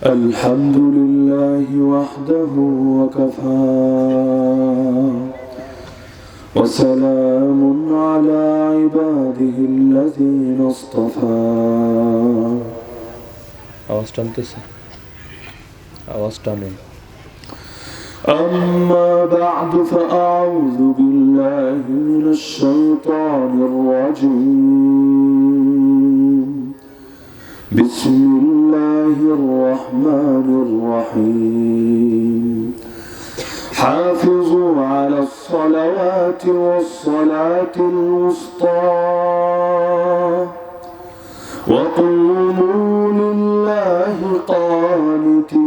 الحمد لله وحده وكفى وسلام على عباده الذين اصطفى أما بعد فأعوذ بالله من الشيطان الرجيم بسم الله الرحمن الرحيم حافظوا على الصلوات والصلاة الوسطى وقوموا لله قانتين.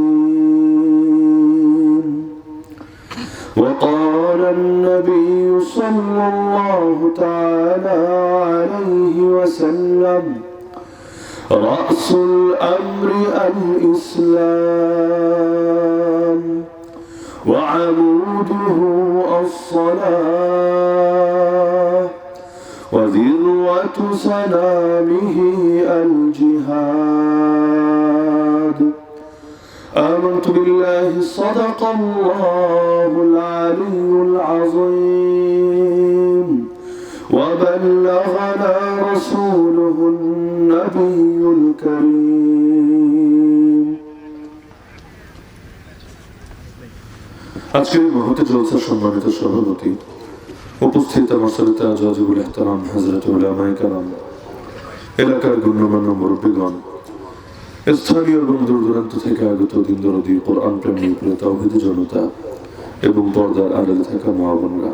وقال النبي صلى الله تعالى عليه وسلم رأس الأمر الإسلام وعموده الصلاة وذروة سنامه الجهاد. آمنت بالله صدق الله العلي العظيم وبلغنا رسوله النبي الكريم. আজকের মহতে জলসা সম্মানিত সভাপতি, উপস্থিত মাসালিতে আজাজিবুল ইহতারাম হযরত উলামায়ে কেরাম, এলাকার গণ্যমান্য মুরব্বিগণ, স্থানীয় এবং দূর দূরান্ত থেকে আগত দিন দরদি কোরআন প্রেমী প্রিয় তাওহীদি জনতা এবং পর্দার আড়ালে থাকা মা বোনরা,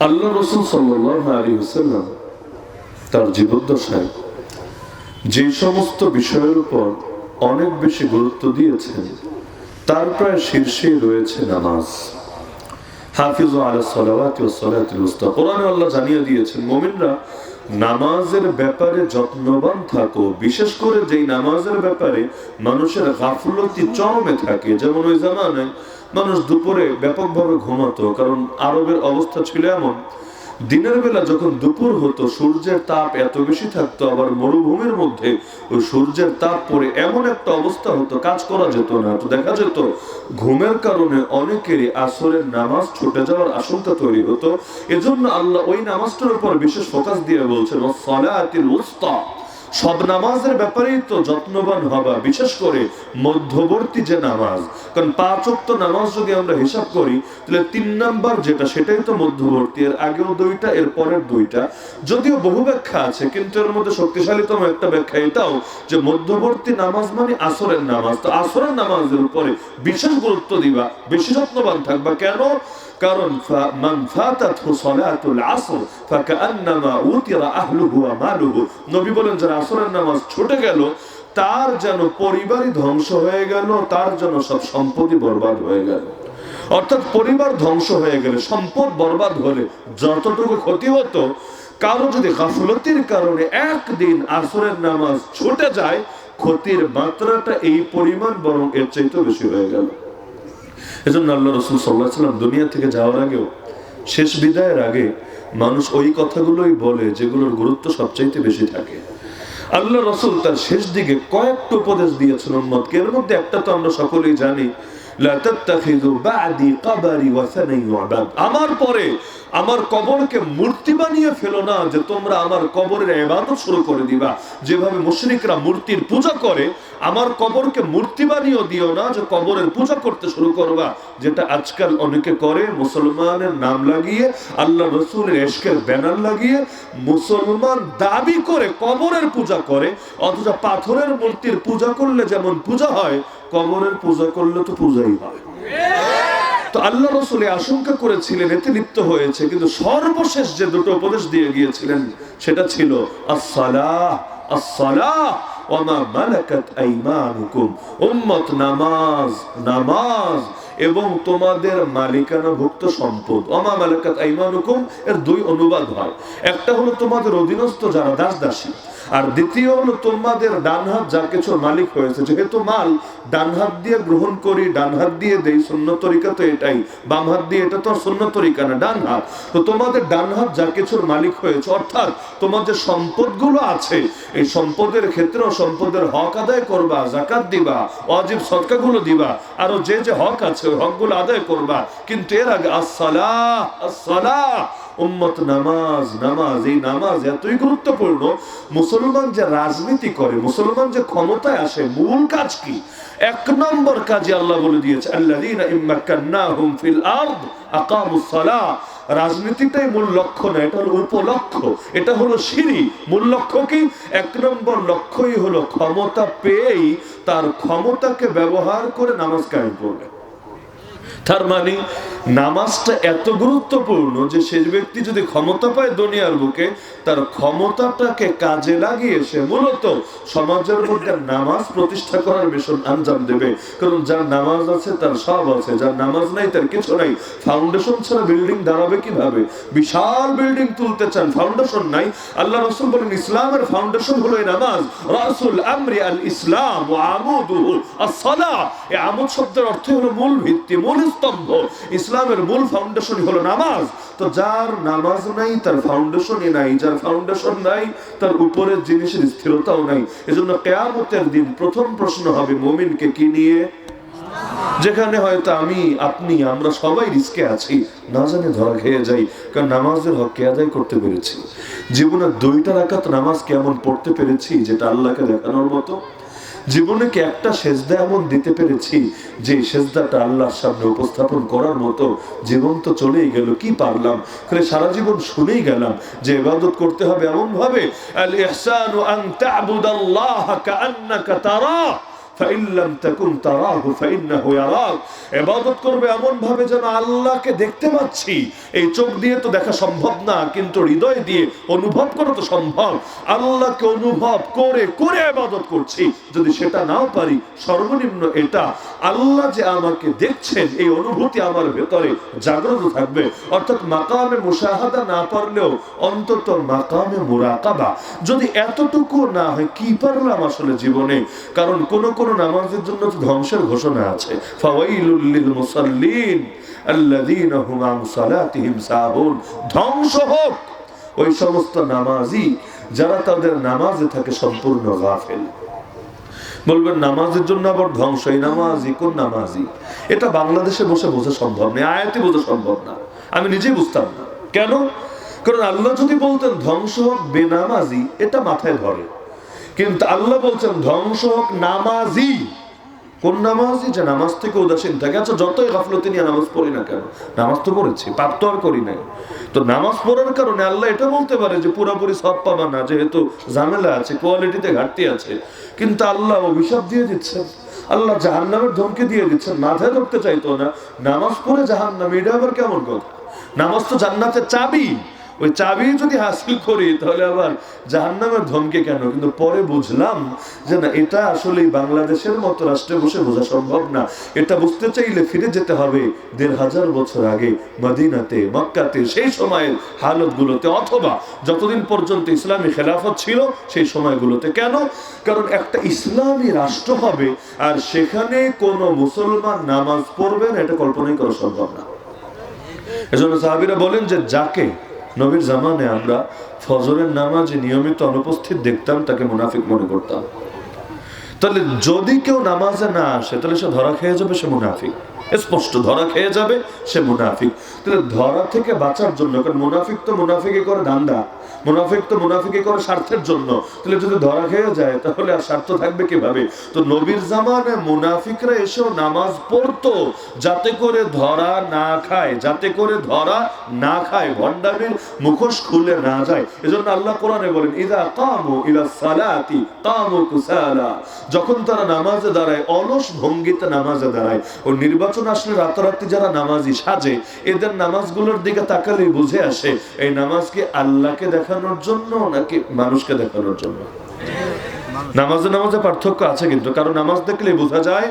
আল্লাহ রাসূল সাল্লাল্লাহু আলাইহি ওয়াসাল্লাম তার জীবদ্দশায় যে সমস্ত বিষয়ের উপর অনেক বেশি গুরুত্ব দিয়েছেন তার প্রায় শীর্ষে রয়েছে নামাজ। হাফিজু আলাস সালাওয়াতি ওয়াস সালাতিল উসতা। কোরআনে আল্লাহ জানিয়ে দিয়েছেন মুমিনরা নামাজের ব্যাপারে যত্নবান থাকো, বিশেষ করে যেই নামাজের ব্যাপারে মানুষের গাফলতি চরমে থাকে। যেমন ওই জামানায় মানুষ দুপুরে ব্যাপকভাবে ঘুমাতো, কারণ আরবের অবস্থা ছিল এমন, দিনের বেলা যখন দুপুর হতো সূর্যের তাপ এত বেশি থাকতো, আবার মরুভূমির মধ্যে ওই সূর্যের তাপ পড়ে এমন একটা অবস্থা হতো কাজ করা যেত না। তো দেখা যেত ঘুমের কারণে অনেকেরই আসরের নামাজ ছুটে যাওয়ার আশঙ্কা তৈরি হতো। এজন্য আল্লাহ ওই নামাজটার উপর বিশেষ ফোকাস দিয়ে বলছেন সালাতুল উসতা, সব নামাজের ব্যাপারেই তো যত্নবান হবা, বিশেষ করে মধ্যবর্তী যে নামাজ। কারণ 5 ওয়াক্ত নামাজ যদি আমরা হিসাব করি তাহলে 3 নাম্বার যেটা সেটাই তো মধ্যবর্তী, এর আগেও 2টা এর পরের 2টা। যদিও বহু ব্যাখ্যা আছে, কিন্তু এর মধ্যে শক্তিশালীতম একটা ব্যাখ্যা এটাও যে মধ্যবর্তী নামাজ মানে আসরের নামাজ। তো আসরের নামাজের উপরে বিশেষ গুরুত্ব দিবা, বেশি যত্নবান থাকবা। কেন? কারণ মান ফাতাতহু সালাতুল আসর ফাকান্নামা উতিরা আহলুহু ওয়া মালুহু। নবী বলেন যারা আসরের নামাজ ছুটে গেল তার যেন পরিবারই ধ্বংস হয়ে গেল, তার যেন সব সম্পত্তি বরবাদ হয়ে গেল। অর্থাৎ পরিবার ধ্বংস হয়ে গেলে, সম্পদ বরবাদ হলে যতটুকু ক্ষতি হতো, কারো যদি গাফলতির কারণে একদিন আসরের নামাজ ছুটে যায়, ক্ষতির মাত্রাটা এই পরিমাণ বরং এর চাইতেও বেশি হয়ে গেল। এজন্য আল্লাহ রাসূল সাল্লাল্লাহু আলাইহি ওয়াসাল্লাম দুনিয়া থেকে যাওয়ার আগেও, শেষ বিদায়ের আগে মানুষ ওই কথাগুলোই বলে যেগুলোর গুরুত্ব সবচাইতে বেশি থাকে। আল্লাহ রাসূল তার শেষ দিকে কয়েকটা উপদেশ দিয়েছেন উম্মতকে। এর মধ্যে একটা তো আমরা সকলেই জানি, লা তাত্তাখিযু বা'দি কবরি ওয়াসানা ইউবাদ। আমার পরে আমার কবরকে মূর্তি বানিয়ে ফেলো না যে তোমরা আমার কবরের ইবাদত শুরু করে দিবা। যেভাবে মুশরিকরা মূর্তির পূজা করে, আমার কবরকে মূর্তি বানিয়ে দিও না যে কবরের পূজা করতে শুরু করবা, যেটা আজকাল অনেকে করে। মুসলমানের নাম লাগিয়ে, আল্লাহ রাসূলের ইশকের ব্যানার লাগিয়ে মুসলমান দাবি করে কবরের পূজা করে, অথচ পাথরের মূর্তির পূজা করলে যেমন পূজা হয়, কবরের পূজা করলে তো পূজাই হয়। তো আল্লাহ রাসূল আশঙ্কা করেছিলেন এতে লিপ্ত হয়েছে, কিন্তু সর্বশেষ যে দুটো উপদেশ দিয়ে গিয়েছিলেন সেটা ছিল আস-সালাহ, আস-সালাহ ওয়া মা মালাকাত আইমানুকুম। উম্মত, নামাজ, নামাজ এবং তোমাদের মালিকানাভুক্ত সম্পদ। ওয়া মা মালাকাত আইমানুকুম এর 2 অনুবাদ হয়। একটা হলো তোমাদের অধীনস্থ যারা দাস দাসী, আর দ্বিতীয় হলো তোমাদের ডান হাত যা কিছুর মালিক হয়েছে, যেহেতু মাল ডান হাত দিয়ে গ্রহণ করি, ডান হাত দিয়ে দেই, সুন্নত তরিকা তো এটাই, বাম হাত দিয়ে এটা তো সুন্নত তরিকা না, ডান হাত। তো তোমাদের ডান হাত যা কিছুর মালিক হয়েছে, অর্থাৎ তোমার যে সম্পদগুলো আছে এই সম্পদের ক্ষেত্রেও সম্পদের হক আদায় করবা, যাকাত দিবা, ওয়াজিব সদকাগুলো দিবা, আরো যে যে হক আছে ওই হকগুলো আদায় করবা। কিন্তু এর আগে আসসালাহ, আসসালাহ, উম্মত নামাজ, নামাজ। এই নামাজ এতই গুরুত্বপূর্ণ, মুসলমান যে রাজনীতি করে, মুসলমান যে ক্ষমতায় আসে, মূল কাজ কি? এক নম্বর কাজে আল্লাহ বলে দিয়েছে আল্লাযীনা ইম্মাক্কান্নাহুম ফিল আরদ আকামুস সালাহ। রাজনীতিটাই মূল লক্ষ্য না, এটা হলো উপলক্ষ্য, এটা হলো সিঁড়ি। মূল লক্ষ্য কি? এক নম্বর লক্ষ্যই হলো ক্ষমতা পেয়েই তার ক্ষমতাকে ব্যবহার করে নামাজ কায়েম করবে। তার মানে নামাজটা এত গুরুত্বপূর্ণ যে সে ব্যক্তি যদি ক্ষমতা পায় দুনিয়ার বুকে, তার ক্ষমতাটাকে কাজে লাগিয়ে সে মূলত সমাজের মধ্যে নামাজ প্রতিষ্ঠা করার মিশন আঞ্জাম দেবে। কারণ যার নামাজ আছে তার সব আছে, যার নামাজ নাই তার কিছু নাই। ফাউন্ডেশন ছাড়া বিল্ডিং দাঁড়াবে কিভাবে? বিশাল বিল্ডিং তুলতে চান, ফাউন্ডেশন নাই। আল্লাহ রাসূল বলেন ইসলামের ফাউন্ডেশন হলো এই নামাজ। রাসূল আমরি আল ইসলাম ওয়া আমুদুহু আস-সালাহ। এই আমুদ শব্দের অর্থ হলো মূল ভিত্তি, মূল স্তম্ভ। ইসলামের মূল ফাউন্ডেশন হলো নামাজ। তো যার নামাজ নাই তার ফাউন্ডেশনই নাই, যার ফাউন্ডেশন নাই তার উপরের জিনিসের স্থিরতাও নাই। এজন্য কিয়ামতের দিন প্রথম প্রশ্ন হবে মুমিনকে কি নিয়ে? যেখানে হয়তো আমি, আপনি, আমরা সবাই রিস্কে আছি, না জানি ধরা খেয়ে যাই, কারণ নামাজের হক আদায় করতে পেরেছি। জীবনে 2টা রাকাত নামাজ কেমন পড়তে পেরেছি যেটা আল্লাহকে দেখানোর মতো? জীবনে কি একটা সেজদা এমন দিতে পেরেছি যে সেজদাটা আল্লাহর সামনে উপস্থাপন করার মতো? জীবন তো চলেই গেল, কি পারলাম? তাহলে সারা জীবন শুনেই গেলাম যে ইবাদত করতে হবে এমন ভাবে, আল ইহসানু আন তা'বুদাল্লাহা কাআন্নাকা তারাহ ফাইন লাম তাকুন তারাহু ফাইন্নাহু ইয়ারাক। ইবাদত করবে এমন ভাবে যেন আল্লাহকে দেখতে পাচ্ছি। এই চোখ দিয়ে তো দেখা সম্ভব না, কিন্তু হৃদয় দিয়ে অনুভব করা তো সম্ভব। আল্লাহকে অনুভব করে করে ইবাদত করছি, যদি সেটা নাও পারি সর্বনিম্ন এটা, আল্লাহ যে আমাকে দেখছেন এই অনুভূতি আমার ভেতরে জাগ্রত থাকবে। অর্থাৎ মাকামে মুশাহাদা না পারলেও অন্তত মাকামে মুরাকাবা যদি এতটুকু না হয়, কি পারলাম আসলে জীবনে? কারণ কোন কোন নামাজের জন্য তো ধ্বংসের ঘোষণা আছে, ফাওয়াইলুল লিল মুসাল্লিন আল্লাযীনা হুম আন সালাতিহিম সাহুন। ধ্বংস হোক ওই সমস্ত নামাজি যারা তাদের নামাজে থাকে সম্পূর্ণ গাফেল। বলবেন নামাজের জন্য আবার ধ্বংস, এই নামাজি কোন নামাজি? এটা বাংলাদেশে বসে বোঝা সম্ভব না, আয়াতে বোঝা সম্ভব না, আমি নিজেই বুঝতাম না। কেন? কারণ আল্লাহ যদি বলতেন ধ্বংস হোক বেনামাজি, এটা মাথায় ধরে, কিন্তু আল্লাহ বলছেন ধ্বংস হোক নামাজি। কোন নামাজি? যে নামাজ থেকে উদাসীন থাকে। আচ্ছা, যতই গাফলতি নিয়ে নামাজ পড়ি না কেন, নামাজ তো পড়েছি, পাপ তো আর করি নাই। তো নামাজ পড়ার কারণে আল্লাহ এটা বলতে পারে যে পুরোপুরি সব পাবা না, যেহেতু ঝামেলা আছে, কোয়ালিটিতে ঘাটতি আছে। কিন্তু আল্লাহ অভিশাপ দিয়ে দিচ্ছেন, আল্লাহ জাহান্নামের ধমকি দিয়ে দিচ্ছেন। মাথায় ধরতে চাইতো না, নামাজ পড়ে জাহান্নাম, এটা আবার কেমন কথা? নামাজ তো জান্নাতের চাবি, ওই চাবি যদি হাসিল করি তাহলে আবার জাহান্নামের ধমকে কেন? কিন্তু পরে বুঝলাম যে না, এটা আসলে বাংলাদেশের মতো রাষ্ট্রে বসে বোঝা সম্ভব না। এটা বুঝতে চাইলে ফিরে যেতে হবে 1500 বছর আগে, মদিনাতে, মক্কাতে, সেই সময়ের হালতগুলোতে, অথবা যতদিন পর্যন্ত ইসলামী খেলাফত ছিল সেই সময়গুলোতে। কেন? কারণ একটা ইসলামী রাষ্ট্র হবে আর সেখানে কোনো মুসলমান নামাজ পড়বে না, এটা কল্পনাই করা সম্ভব না। এজন্য সাহাবীরা বলেন যে যাকে নবীর জামানে আমরা ফজরের নামাজে নিয়মিত অনুপস্থিত দেখতাম তাকে মুনাফিক মনে করতাম। তাহলে যদি কেউ নামাজে না আসে তাহলে সে ধরা খেয়ে যাবে, সে মুনাফিক। স্পষ্ট ধরা খেয়ে যাবে, সে মুনাফিক। তাহলে ধরা থেকে বাঁচার জন্য, কারণ মুনাফিক তো মুনাফিকি করে ধান্দা, মুনাফিক তো মুনাফিকি করে স্বার্থের জন্য। তাহলে যদি ধরা খেয়ে যায় তাহলে আর স্বার্থ থাকবে কিভাবে? তো নবীর জামানে মুনাফিকরা এসেও নামাজ পড়তো যাতে করে ধরা না খায়, যাতে করে ধরা না খায়, ভণ্ডামির মুখোশ খুলে না যায়। এজন্য আল্লাহ কোরআনে বলেন ইযা কামু ইলাস সালাতি কামু কুসালা। যখন তারা নামাজে দাঁড়ায় অলস ভঙ্গিতে নামাজে দাঁড়ায়। ও নির্বাচন আসলে রাতারাতি যারা নামাজি সাজে, এদের নামাজগুলোর দিকে তাকালেই বুঝে আসে এই নামাজ কি আল্লাহকে দেখানোর জন্য নাকি মানুষকে দেখানোর জন্য। নামাজে নামাজে পার্থক্য আছে কিন্তু, কারণ নামাজ দেখলে বোঝা যায়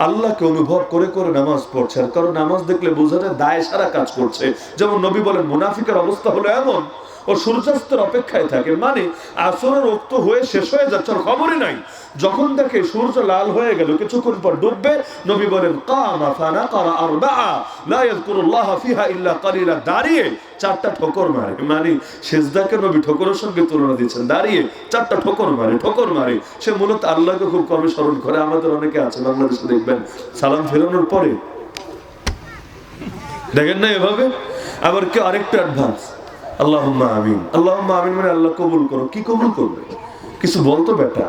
আল্লাহকে অনুভব করে করে নামাজ পড়ছে, আর কারণ নামাজ দেখলে বোঝা যায় দায় সারা কাজ করছে। যেমন নবী বলেন মুনাফিকের অবস্থা হলো এমন, ও সূর্যাস্তের অপেক্ষায় থাকে, মানে আসরের রক্ত হয়ে শেষ হয়ে যাচ্ছে, ওর খবরই নাই। যখন দেখে সূর্য লাল হয়ে গেল, কিছুক্ষণ পর ডুববে, নবী বলেন কামা ফানাকারা আরবাআ লা ইয়াযকুরুল্লাহ ফিহা ইল্লা কালিলা, দাঁড়িয়ে 4টা ঠোকর মারে। মানে সিজদাকে নবী ঠোকরের সঙ্গে তুলনা দিচ্ছেন, দাঁড়িয়ে 4টা ঠোকর মারে। সে মূলত আল্লাহকে খুব কমে স্মরণ করে। আমাদের অনেকে আছে বাংলাদেশে, দেখবেন সালাম ফেরানোর পরে দেখেন না এভাবে, আবার কেউ আরেকটা অ্যাডভান্স, আল্লাহুম্মা আমিন। আল্লাহুম্মা আমিন মানে আল্লাহ কবুল করো। কি কবুল করবে? কিছু বলতো বেটা,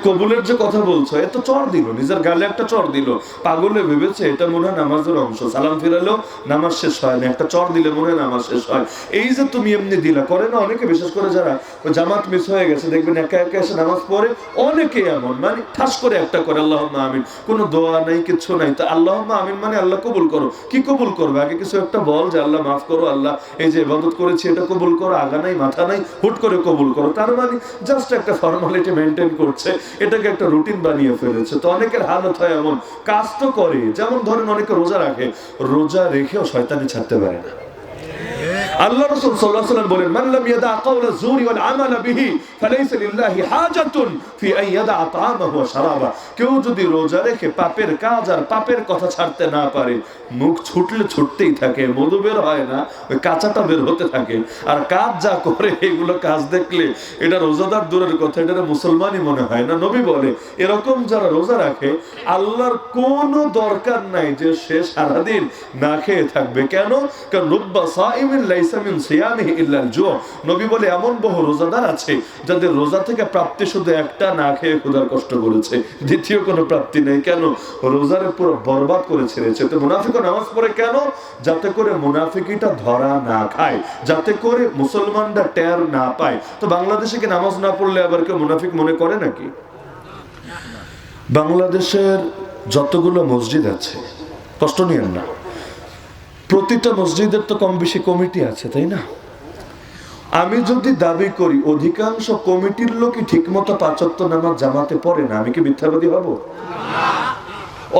কবুলের যে কথা বলছো, এত চর দিল, নিজের গালে একটা চর দিল, পাগলে ভেবেছে এটা মনে হয় নামাজের অংশ। সালাম ফিরালো, নামাজ শেষ হয় না, একটা চর দিলে মনে হয় নামাজ শেষ হয়। এই যে তুমি এমনি দিলা, করে না অনেকে, বিশেষ করে যারা ওই জামাত মিস হয়ে গেছে, দেখবেন একা একা এসে নামাজ পড়ে, অনেকে এমন, মানে ঠাস করে একটা করে আল্লাহুম্মা আমিন, কোনো দোয়া নাই, কিচ্ছু নাই। তো আল্লাহুম্মা আমিন মানে আল্লাহ কবুল করো। কি কবুল করবে? আগে কিছু একটা বল যে আল্লাহ মাফ করো, আল্লাহ এই যে ইবাদত করেছি এটা কবুল করো, আগা নাই মাথা নাই, হুট করে কবুল করো। তার মানে জাস্ট একটা ফর্মালিটি মেনটেন করছে, এটাকে একটা রুটিন বানিয়ে ফেলেছে। তো অনেকের হালত হয় এমন, কাজ তো করে, যেমন ধরেন অনেকে রোজা রাখে, রোজা রেখেও শয়তানি ছাড়তে পারে না। আল্লাহ রাসূল সাল্লাল্লাহু আলাইহি ওয়াসাল্লাম বলেন, মান লাম ইয়াদা কাওলা যুরি ওয়াল আমালা বিহি ফালাইসা লিল্লাহি হাজাতুন ফি আন ইয়াদা তা'আমাহু ওয়া শারাবা। কেউ যদি রোজা রেখে পাপের কাজ আর পাপের কথা ছাড়তে না পারে, মুখ ছুটলে ছুটতেই থাকে, মধু বের হয় না, ওই কাঁচাটা বের হতে থাকে। আর কাজ যা করে, এগুলো কাজ দেখলে এটা রোজাদার দূরের কথা, এটা মুসলমানই মনে হয় না। নবী বলে, এরকম যারা রোজা রাখে, আল্লাহর কোনো দরকার নাই যে সে সারাদিন না খেয়ে থাকবে। কেন? কারণ রুব্বা সাইমিন লাইসা মিন সিয়ামিহি ইল্লাল জু'। নবী বলে, এমন বহু রোজাদার আছে যাদের রোজা থেকে প্রাপ্তি শুধু একটা, না খেয়ে ক্ষুধার কষ্ট করেছে, দ্বিতীয় কোনো প্রাপ্তি নেই। কেন? রোজারে পুরো বরবাদ করে ছেড়েছে। তো মুনাফিকও নামাজ পড়ে কেন? যাতে করে মুনাফিকিটা ধরা না খায়, যাতে করে মুসলমানরা টের না পায়। তো বাংলাদেশে কি নামাজ না পড়লে আবার কেউ মুনাফিক মনে করে নাকি? বাংলাদেশের যতগুলো মসজিদ আছে, কষ্ট নিয়েন না, প্রতিটা মসজিদের তো কম বেশি কমিটি আছে, তাই না? আমি যদি দাবি করি অধিকাংশ কমিটির লোকই ঠিকমতো 5 ওয়াক্ত নামাজ জামাতে পড়ে না, আমি কি মিথ্যাবাদী হব?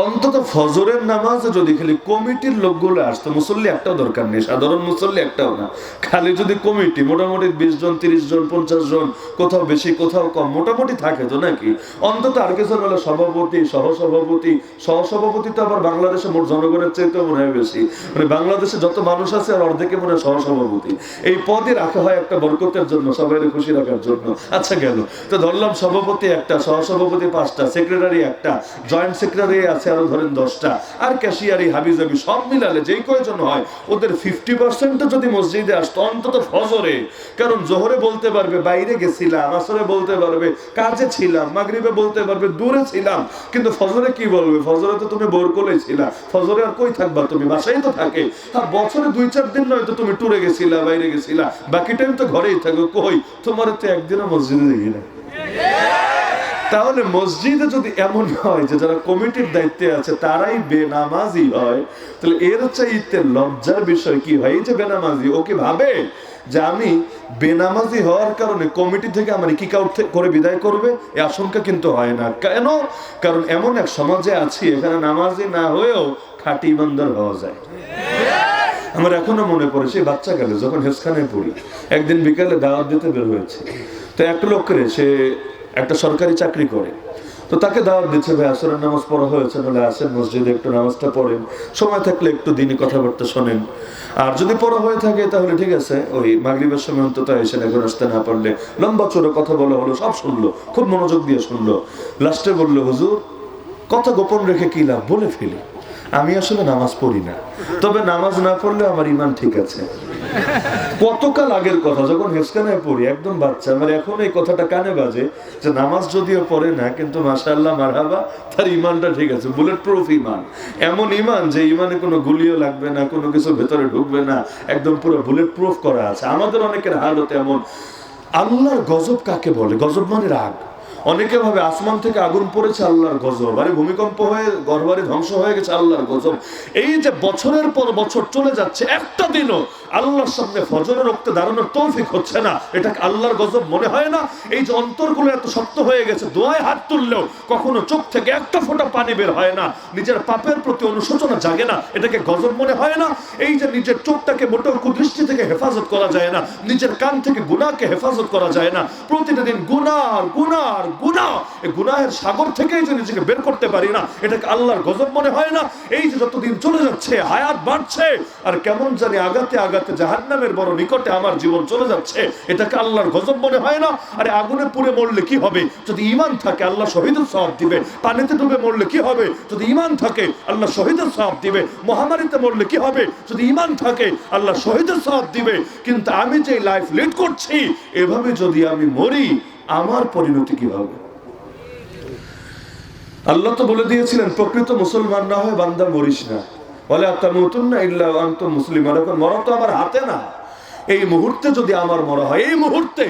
অন্তত ফজরের নামাজে যদি খালি কমিটির লোকগুলো আসতো, মুসল্লি একটাও দরকার নেই, সাধারণ মুসল্লি একটাও না, খালি যদি কমিটি মোটামুটি 20 জন 30 জন 50 জন, কোথাও বেশি কোথাও কম, মোটামুটি থাকে তো নাকি? অন্তত আর কিছু হলো সভাপতি, সহসভাপতি তো আবার বাংলাদেশে মোট জনগণের চাইতে মনে হয় বেশি, মানে বাংলাদেশে যত মানুষ আছে আর অর্ধেকে মনে হয় সহসভাপতি। এই পদই রাখা হয় একটা বরকতের জন্য, সবাই খুশি রাখার জন্য। আচ্ছা গেল, তো ধরলাম সভাপতি একটা, সহসভাপতি 5টা, সেক্রেটারি একটা, জয়েন্ট সেক্রেটারি আছে আরো ধরেন 10টা, আর ক্যাশিয়ারি হাবিজাবি সব মিলালে যেই কয়জন হয়, ওদের 50% যদি মসজিদে আসতো অন্তত ফজরে। কারণ জোহরে বলতে পারবে বাইরে গেছিলাম, আসরে বলতে পারবে কাজে ছিলাম, মাগরিবে বলতে পারবে দূরে ছিলাম, কিন্তু ফজরে কি বলবে? ফজরে তো তুমি বোরকলে ছিলা, ফজরে আর কই থাকবা তুমি? বাসায় তো থাকে। আর বছরে 2-4 দিন নয়তো তুমি ট্যুরে গেছিলা, বাইরে গেছিলা, বাকি টাইম তো ঘরেই থাকো। কই তোমার তো একদিনও মসজিদে দেখি না। তাহলে মসজিদে যদি এমন হয় যে যারা কমিটির দায়িত্বে আছে তারাই বেনামাজি হয়, তাহলে এর চাইতে লজ্জার বিষয় কি হয়? এই যে বেনামাজি, ও কি ভাবে যে আমি বেনামাজি হওয়ার কারণে কমিটি থেকে আমার কিক আউট করে বিদায় করবে? এই আশঙ্কা কিন্তু হয় না। কেন? কারণ এমন এক সমাজে আছি এখানে নামাজি না হয়েও খাঁটি ইমানদার হওয়া যায়। আমার এখনো মনে পড়ে সেই বাচ্চাকালে যখন হেসখানায় পড়ি, একদিন বিকালে দাওয়াত দিতে বের হয়েছে। তো একটা লোকরে, সে একটা সরকারি চাকরি করে, তো তাকে দাওয়াত দিচ্ছে, ভাই আসরের নামাজ পড়া হয়েছে, বলে আসেন মসজিদে একটু নামাজটা পড়েন, সময় থাকলে একটু দিনই কথাবার্তা শোনেন, আর যদি পড়া হয়ে থাকে তাহলে ঠিক আছে, ওই মাগরিবের সময় অন্তত এসেন, এখন আসতে না পারলে। লম্বা চোরে কথা বলা হলো, সব শুনলো, খুব মনোযোগ দিয়ে শুনলো। লাস্টে বললো, হুজুর কথা গোপন রেখে কি লাভ, বলে ফেলি, আমি আসলে নামাজ পড়ি না, তবে নামাজ না পড়লে আমার ইমান ঠিক আছে। কতকাল আগের কথা, যখন হেসখানায় পড়ি, একদম বাচ্চা, আমার এখন এই কথাটা কানে বাজে যে নামাজ যদিও পড়ে না কিন্তু মাশাআল্লাহ মারহাবা, তার ইমানটা ঠিক আছে, বুলেট প্রুফ ইমান। এমন ইমান যে ইমানে কোনো গুলিও লাগবে না, কোনো কিছু ভেতরে ঢুকবে না, একদম পুরো বুলেট প্রুফ করা আছে। আমাদের অনেকের হালত এমন। আল্লাহর গজব কাকে বলে? গজব মানে রাগ। অনেকে ভাবে আসমান থেকে আগুন পড়েছে আল্লাহর গজব, আরে ভূমিকম্প হয়ে ঘরবাড়ি ধ্বংস হয়ে গেছে আল্লাহর গজব। এই যে বছরের পর বছর চলে যাচ্ছে, একটা দিনও আল্লাহর সামনে ফজরের ওয়াক্তে দাঁড়ানোর তৌফিক হচ্ছে না, এটাকে আল্লাহর গজব মনে হয় না? এই যে অন্তরগুলো এত শক্ত হয়ে গেছে, দোয়ায় হাত তুললেও কখনো চোখ থেকে একটা ফোঁটা পানি বের হয় না, নিজের পাপের প্রতি অনুশোচনা জাগে না, এটাকে গজব মনে হয় না? এই যে নিজের চোখটাকে মোটর কুদৃষ্টি থেকে হেফাজত করা যায় না, নিজের কান থেকে গুনাহকে হেফাজত করা যায় না, প্রতিটা দিন গুনাহ, এই গুনাহের সাগর থেকে যে নিজেকে বের করতে পারি না, এটাকে আল্লাহর গজব মনে হয় না? এই যে যতদিন চলে যাচ্ছে, হায়াত বাড়ছে, আর কেমন জানি আগাতে আগাতে জাহান্নামের বড় নিকটে আমার জীবন চলে যাচ্ছে, এটাকে আল্লাহর গজব মনে হয় না? আরে আগুনে পুড়ে মরলে কি হবে? যদি ঈমান থাকে আল্লাহ শহীদের সওয়াব দিবে। পানিতে ডুবে মরলে কি হবে? যদি ঈমান থাকে আল্লাহ শহীদের সওয়াব দিবে। মহামারীতে মরলে কি হবে? যদি ঈমান থাকে আল্লাহ শহীদের সওয়াব দিবে। কিন্তু আমি যে লাইফ লিড করছি, এভাবে যদি আমি মরি, আমার পরিণতি কি হবে? আল্লাহ তো বলে দিয়েছিলেন, প্রকৃত মুসলমান না হয় বান্দা মরিস না, বলে আতামুতুন্না ইল্লা ওয়া আনতুম মুসলিমুন। এখন মরা তো আমার হাতে না। এই মুহূর্তে যদি আমার মরা হয়, এই মুহূর্তে,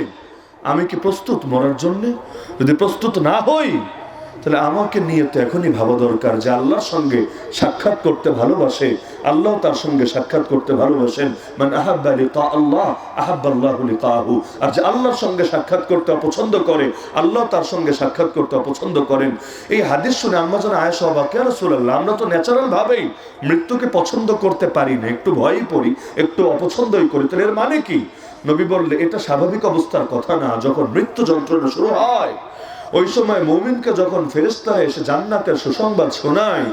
আমি কি প্রস্তুত মরার জন্য? যদি প্রস্তুত না হই, তাহলে আমাকে নিয়ে তো এখনই ভাবা দরকার যে আল্লাহর সঙ্গে সাক্ষাৎ করতে ভালোবাসে, আল্লাহ তার সঙ্গে সাক্ষাৎ করতে ভালোবাসেন। মান আহাব্বা লিকা আল্লাহ আহাব্বাল্লাহু লিকাহু। আর যে আল্লাহর সঙ্গে সাক্ষাৎ করতে অপছন্দ করে, আল্লাহ তার সঙ্গে সাক্ষাৎ করতে অপছন্দ করেন। এই হাদিস শুনে আম্মা জান আয়েশা অবাক, ইয়া রাসূলুল্লাহ, আমরা তো ন্যাচারাল ভাবেই মৃত্যুকে পছন্দ করতে পারি না, একটু ভয়ই পড়ি, একটু অপছন্দই করি, তাহলে এর মানে কি? নবী বললে, এটা স্বাভাবিক অবস্থার কথা না। যখন মৃত্যু যন্ত্রণা শুরু হয়, ওই সময় মুমিনকে যখন ফেরেশতারা এসে জান্নাতের সুসংবাদ শোনায়,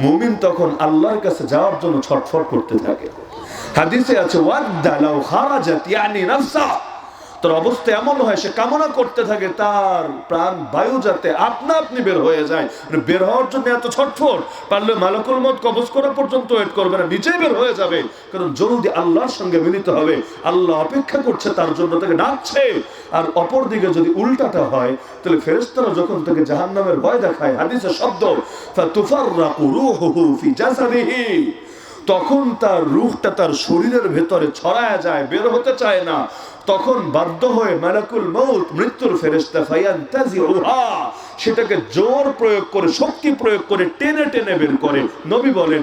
মুমিন তখন আল্লাহর কাছে যাওয়ার জন্য ছটফট করতে থাকে। হাদিসে আছে, ওয়াদ্দা লাউ খারাজাত ইয়ানি নাফসা, তার অবস্থা এমন হয়, সে কামনা করতে থাকে তার প্রাণ বায়ু যাতে আপনা আপনি বের হয়ে যায়। বের হওয়ার জন্য এত ছটফট, পারলে মালাকুল মউত কবজ করা পর্যন্ত ওয়েট করবে না, নিজেই বের হয়ে যাবে, কারণ জলদি আল্লাহর সঙ্গে মিলিত হবে। আল্লাহ অপেক্ষা করছে তার জন্য, তাকে ডাকছে। আর অপর দিকে যদি উল্টাটা হয়, তাহলে ফেরেশতারা যখন তাকে জাহান্নামের ভয় দেখায়, হাদিসের শব্দ ফাতুফাররাকু রূহুহু ফি জাসাদিহি, তখন তার রূহটা তার শরীরের ভেতরে ছড়ায় যায়, বের হতে চায় না। তখন বাধ্য হয়ে মালাকুল মউত, মৃত্যুর ফেরেশতা, ফায়ান্তাজিউহা, সেটাকে জোর প্রয়োগ করে, শক্তি প্রয়োগ করে টেনে টেনে বের করে। নবী বলেন,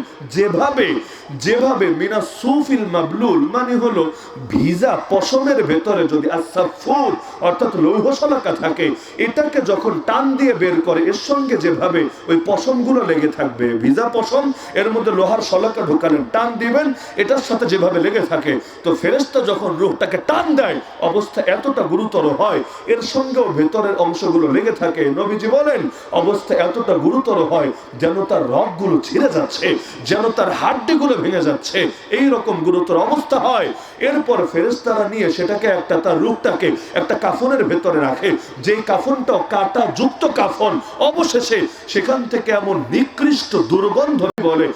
যেভাবে মিনা সুফিল মাবলুল, মানে হলো ভিজা পশমের ভেতরে যদি আসসাফুর অর্থাৎ লৌহ শলাকা থাকে, এটাকে যখন টান দিয়ে বের করে, এর সঙ্গে যেভাবে ওই পশমগুলো লেগে থাকবে, ভিজা পশম, এর মধ্যে লোহার শলাকা ঢোকালেন, টান দিবেন, এটার সাথে যেভাবে লেগে থাকে, তো ফেরেশতা যখন রূহটাকে টান দেয়, অবস্থা এতটা গুরুতর হয়, এর সঙ্গেও ভেতরের অংশগুলো লেগে থাকে। নবীজি বলেন, অবস্থা এতটা গুরুতর হয় যেন তার রগগুলো ছিঁড়ে যাচ্ছে, যেন তার হাড্ডিগুলো ভেঙে যাচ্ছে, এই রকম গুরুতর অবস্থা হয়। এরপর ফেরেশতারা নিয়ে সেটাকে তার রূহটাকে একটা কাফনের ভেতরে রাখে, যেই কাফনটাও কাটা যুক্ত কাফন। অবশেষে সেখান থেকে এমন নিকৃষ্ট দুর্গন্ধ, বলে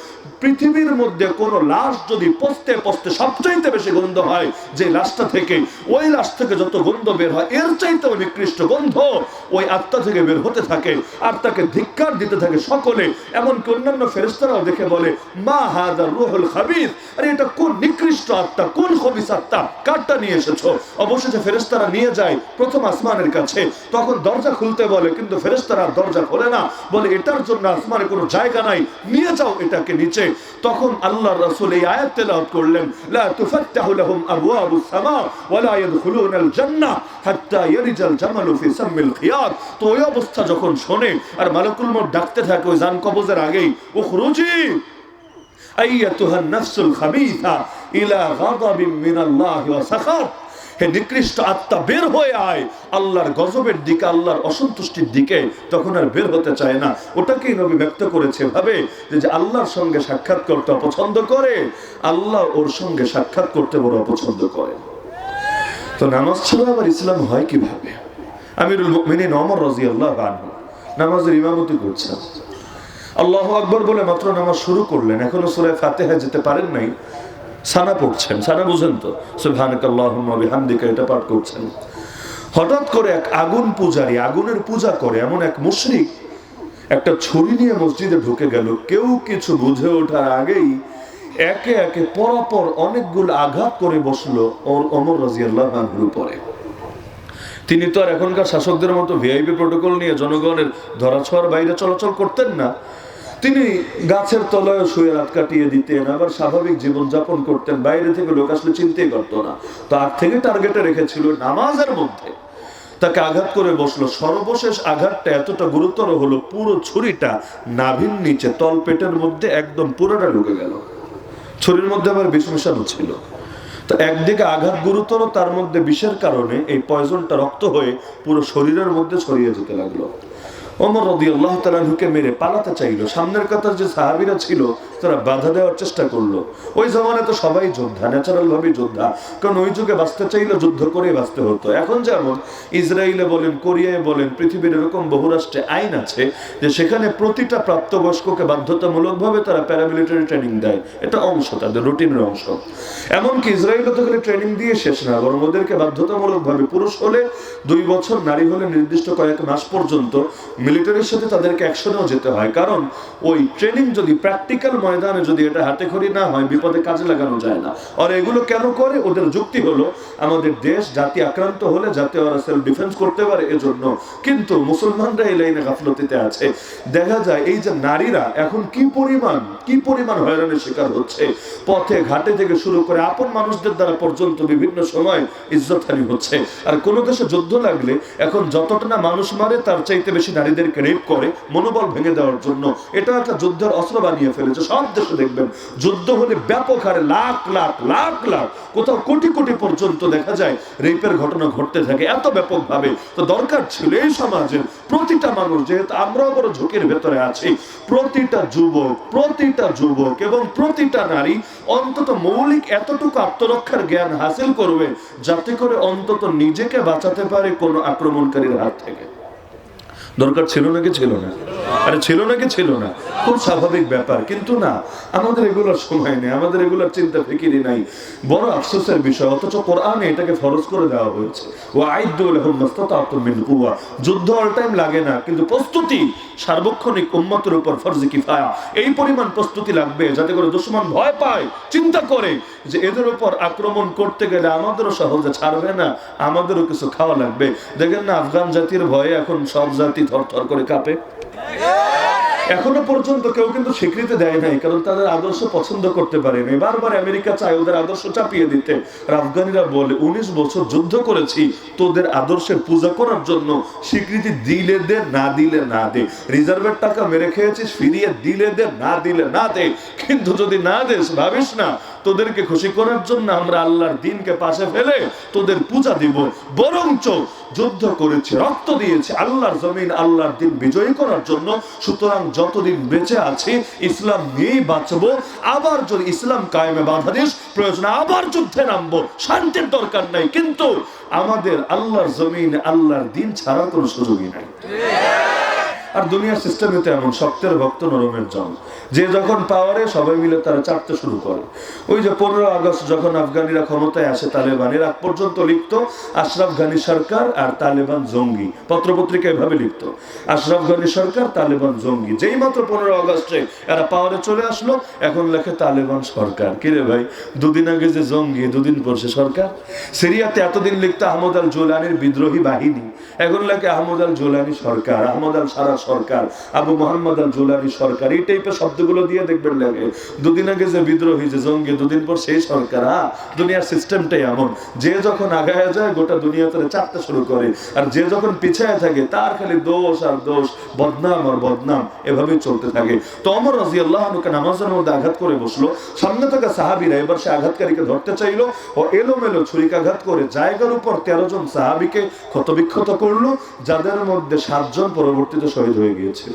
পৃথিবীর মধ্যে কোন লাশ যদি পচতে পচতে সবচাইতে বেশি গন্ধ হয় যে লাশটা থেকে, ওই লাশ থেকে যত গন্ধ বের হয়, এর চাইতেও নিকৃষ্ট গন্ধ ওই আত্মা থেকে বের হতে থাকে। আর তাকে ধিক্কার দিতে থাকে সকলে, এমনকি অন্যান্য ফেরেশতারাও দেখে বলে, মা হাযা রূহুল খাবিস, আরে এটা কোন নিকৃষ্ট আত্মা, কোন খবিস আত্মা, কারটা নিয়ে এসেছো? অবশেষে ফেরেশতারা নিয়ে যায় প্রথম আসমানের কাছে। তখন দরজা খুলতে বলে, কিন্তু ফেরেশতারা দরজা খোলে না, বলে এটার জন্য আসমানে কোনো জায়গা নাই, নিয়ে যাও এটাকে নিচে। তখন আল্লাহর রাসূল এই আয়াত তেলাওয়াত করলেন, লা তুফাত্তাহু লাহুম আবওয়াবুস সামা ওয়া লা ইয়াদখুলুনাল জান্নাহ হাত্তা ইয়ারিজাল জামালু ফি সাম্মিল খিয়াত। তো ওই অবস্থা যখন শোনে, আর মালাকুল মউত ডাকতে থাকে ওই জান কবজের আগেই, উখরুজি আইয়াতুহান নাফসুল খাবিসা ইলা গাযাবিন মিনাল্লাহি ওয়া সাখাত, হে নিকৃষ্ট আত্মা, বের হয়ে আয় আল্লাহর গজবের দিকে, আল্লাহর অসন্তুষ্টির দিকে। তখন আর বের হতে চায় না। ওটাকেই নবী ব্যক্ত করেছে ভাবে যে আল্লাহর সঙ্গে সাক্ষাৎ করতে অপছন্দ করে, আল্লাহ ওর সঙ্গে সাক্ষাৎ করতে বড় অপছন্দ করে। তো নামাজ ছাড়া আবার ইসলাম হয় কিভাবে? আমিরুল মুমিনিন ওমর রাদিয়াল্লাহু আনহু নামাজের ইমামতি করছেন, আল্লাহু আকবার বলে মাত্র নামাজ শুরু করলেন, এখনো সূরা ফাতিহা যেতে পারেন নাই, সানা পড়ছেন, সানা বুঝেন তো, সুবহানাকাল্লাহুম্মা বিহামদিকা, এটা পাঠ করছেন। হঠাৎ করে এক আগুন পূজারী, আগুনের পূজা করে এমন এক মুশরিক একটা ছুরি নিয়ে মসজিদে ঢুকে গেল। কেউ কিছু বুঝে ওঠার আগেই একে একে পরপর অনেকগুলো আঘাত করে বসলো ওমর রাদিয়াল্লাহু আনহুর উপরে। তিনি তো আর এখনকার শাসকদের মতো ভিআইপি প্রোটোকল নিয়ে জনগণের ধরাছোঁয়ার বাইরে চলাচল করতেন না। তিনি গাছের তলায় শুয়ে রাত কাটিয়ে দিতেন, আবার স্বাভাবিক জীবন যাপন করতেন, বাইরে থেকে লোক আসলে চিনতেই করতো না। তো আগ থেকে টার্গেটে রেখেছিল নামাজের মধ্যে তাকে আঘাত করে বসলো। সর্বশেষ আঘাতটা এতটা গুরুতর হলো, পুরো ছুরিটা নাভির নিচে তলপেটের মধ্যে একদম পুরোটা ঢুকে গেল। ছুরির মধ্যে আবার বিষ মেশানো ছিল। তো একদিকে আঘাত গুরুতর, তার মধ্যে বিষের কারণে এই পয়জনটা রক্ত হয়ে পুরো শরীরের মধ্যে ছড়িয়ে যেতে লাগলো। ওমর রাদিয়াল্লাহু তাআলা আনহুকে মেরে পালাতে চাইলো। সামনের কাতার যে সাহাবীরা ছিল তারা বাধা দেওয়ার চেষ্টা করলো। ওই জমানায় তো সবাই যোদ্ধা, ন্যাচারাল ভাবে যোদ্ধা, কারণ ওই যুগে বাঁচতে চাইলে যুদ্ধ করে বাঁচতে হতো। এখন যেমন ইসরায়েলে বলেন, কোরিয়ায় বলেন, পৃথিবীর এরকম বহু রাষ্ট্রে আইন আছে যে সেখানে প্রতিটা প্রাপ্তবয়স্ককে বাধ্যতামূলকভাবে তারা প্যারামিলিটারি ট্রেনিং দেয়, এটা অংশ, তাদের রুটিনের অংশ। এমনকি ইসরায়েলে তো খালি ট্রেনিং দিয়ে শেষ না, বরং ওদেরকে বাধ্যতামূলকভাবে পুরুষ হলে 2 বছর, নারী হলে নির্দিষ্ট কয়েক মাস পর্যন্ত মিলিটারির সাথে তাদেরকে অ্যাকশনেও যেতে হয়। কারণ ওই ট্রেনিং যদি প্র্যাকটিক্যাল ময়দানে যদি এটা হাতে খড়ি না হয়, বিপদে কাজে লাগানো যায় না। আর এগুলো কেন করে? ওদের যুক্তি হলো আমাদের দেশ জাতি আক্রান্ত হলে যাতে ওরা সেলফ ডিফেন্স করতে পারে, এজন্য। কিন্তু মুসলমানরা এই লাইনে গাফলতিতে আছে। দেখা যায় এই যে নারীরা এখন কি পরিমাণ হয়রানির শিকার হচ্ছে, পথে ঘাটে থেকে শুরু করে আপন মানুষদের দ্বারা পর্যন্ত বিভিন্ন সময় ইজ্জতহানি হচ্ছে। আর কোন দেশে যুদ্ধ লাগলে এখন যতটা না মানুষ মারে, তার চাইতে বেশি নারীদেরকে রেপ করে মনোবল ভেঙে দেওয়ার জন্য। এটা একটা যুদ্ধের অস্ত্র বানিয়ে ফেলেছে। সব দেশে দেখবেন যুদ্ধ হলে ব্যাপক হারে লাখ লাখ, কোথাও কোটি কোটি পর্যন্ত দেখা যায় রেপের ঘটনা ঘটতে থাকে, এত ব্যাপক ভাবে। তো দরকার ছিল এই সমাজের প্রতিটা মানুষ, যেহেতু আমরাও বড় ঝুঁকির ভেতরে আছি, প্রতিটা যুবক এবং প্রতিটা নারী অন্তত মৌলিক এতটুকু আত্মরক্ষার জ্ঞান হাসিল করবে, যাতে করে অন্তত নিজেকে বাঁচাতে পারে কোন আক্রমণকারীর হাত থেকে। দরকার ছিল নাকি ছিল না? আরে ছিল নাকি ছিল না? খুব স্বাভাবিক ব্যাপার। কিন্তু না, আমাদের এগুলোর সময় নেই, আমাদের এগুলোর চিন্তা ফিকিরি নাই। বড় আফসোসের বিষয়, অথচ কোরআনে এটাকে ফরজ করে দেওয়া হয়েছে। ওয়াইদু লাহুম মাসতাতাতুম মিন কুওয়া। যুদ্ধ অল টাইম লাগে না, কিন্তু প্রস্তুতি সার্বক্ষণিক উম্মতের উপর ফরজে কিফায়া। এই পরিমাণ প্রস্তুতি লাগবে যাতে করে দুশমন ভয় পায়, চিন্তা করে যে এদের উপর আক্রমণ করতে গেলে আমাদেরও সহজে ছাড়বে না, আমাদেরও কিছু খাওয়া লাগবে। দেখেন না, আফগান জাতির ভয়ে এখন সব জাতি থরথর করে কাঁপে। এখনো পর্যন্ত কেউ কিন্তু স্বীকৃতি দেয় নাই, কারণ তাদের আদর্শ পছন্দ করতে পারেনি। বারবার আমেরিকা চায় ওদের আদর্শ চাপিয়ে দিতে। আর আফগানিরা বলে 19 বছর যুদ্ধ করেছি তোদের আদর্শের পূজা করার জন্য, স্বীকৃতি দিলে দে, না দিলে না দে। রিজার্ভের টাকা মেরে খেয়েছিস, ফিরিয়ে দিলে দে, না দিলে না দে। কিন্তু যদি না দেস, ভাবিস না তোদেরকে খুশি করার জন্য আমরা আল্লাহর দ্বীনকে পাশে ফেলে তোদের পূজা দিব। বরঞ্চ যুদ্ধ করেছে, রক্ত দিয়েছে আল্লাহর জমিন, আল্লাহর দ্বীন বিজয়ী করার জন্য। সুতরাং যতদিন বেঁচে আছি ইসলাম নিয়েই বাঁচবো। আবার যদি ইসলাম কায়েমে বাধা দিস, প্রয়োজন আবার যুদ্ধে নামবো, শান্তির দরকার নাই। কিন্তু আমাদের আল্লাহর জমিন, আল্লাহর দ্বীন ছাড়ার কোনো সুযোগই নাই। আর দুনিয়ার সিস্টেমে তো এমন, শক্তের ভক্ত নরমের জন। যে যখন পাওয়ারে সবাই মিলে তারা চাটতে শুরু করে। ওই যে 15 আগস্ট যখন আফগানিরা ক্ষমতায় আসে, তালেবানের আগ পর্যন্ত লিখতো আশরাফ গানি সরকার আর তালেবান জঙ্গি। পত্রপত্রিকা এভাবে লিখতো, আশরাফ গানি সরকার, তালেবান জঙ্গি। যেই মাত্র 15 আগস্টে এরা পাওয়ারে চলে আসলো, এখন লেখে তালেবান সরকার। কিরে ভাই, দুদিন আগে যে জঙ্গি, দুদিন পর সে সরকার। সিরিয়াতে এতদিন লিখতো আহমদ আল জোলানির বিদ্রোহী বাহিনী, এখন লেখে আহমদ আল জোলানি সরকার, আহমদ আল সারা সরকার, আবু মোহাম্মদ আল জোলানি সরকার। এই টাইপের শব্দগুলো দিয়ে দেখবেন লাগে। দুদিন আগে যে বিদ্রোহী, যে জঙ্গি, দুদিন পর সেই সরকার। দুনিয়ার সিস্টেমটাই এমন, যে যখন আগায় যায় গোটা দুনিয়া তারা চাপতে শুরু করে, আর যে যখন পিছায় থাকে তার খালি দোষ আর দোষ, বদনাম আর বদনাম, এভাবেই চলতে থাকে। তো ওমর রাদিয়াল্লাহু আনহু নামাজের মধ্যে আঘাত করে বসলো। সামনে থাকা সাহাবীরা এবার সে আঘাতকারীকে ধরতে চাইলো, ও এলোমেলো ছুরিকাঘাত করে জায়গার উপর 13 জন সাহাবীকে ক্ষতবিক্ষত করলো, যাদের মধ্যে 7 জন পরবর্তীতে শহীদ হয়ে গিয়েছিল।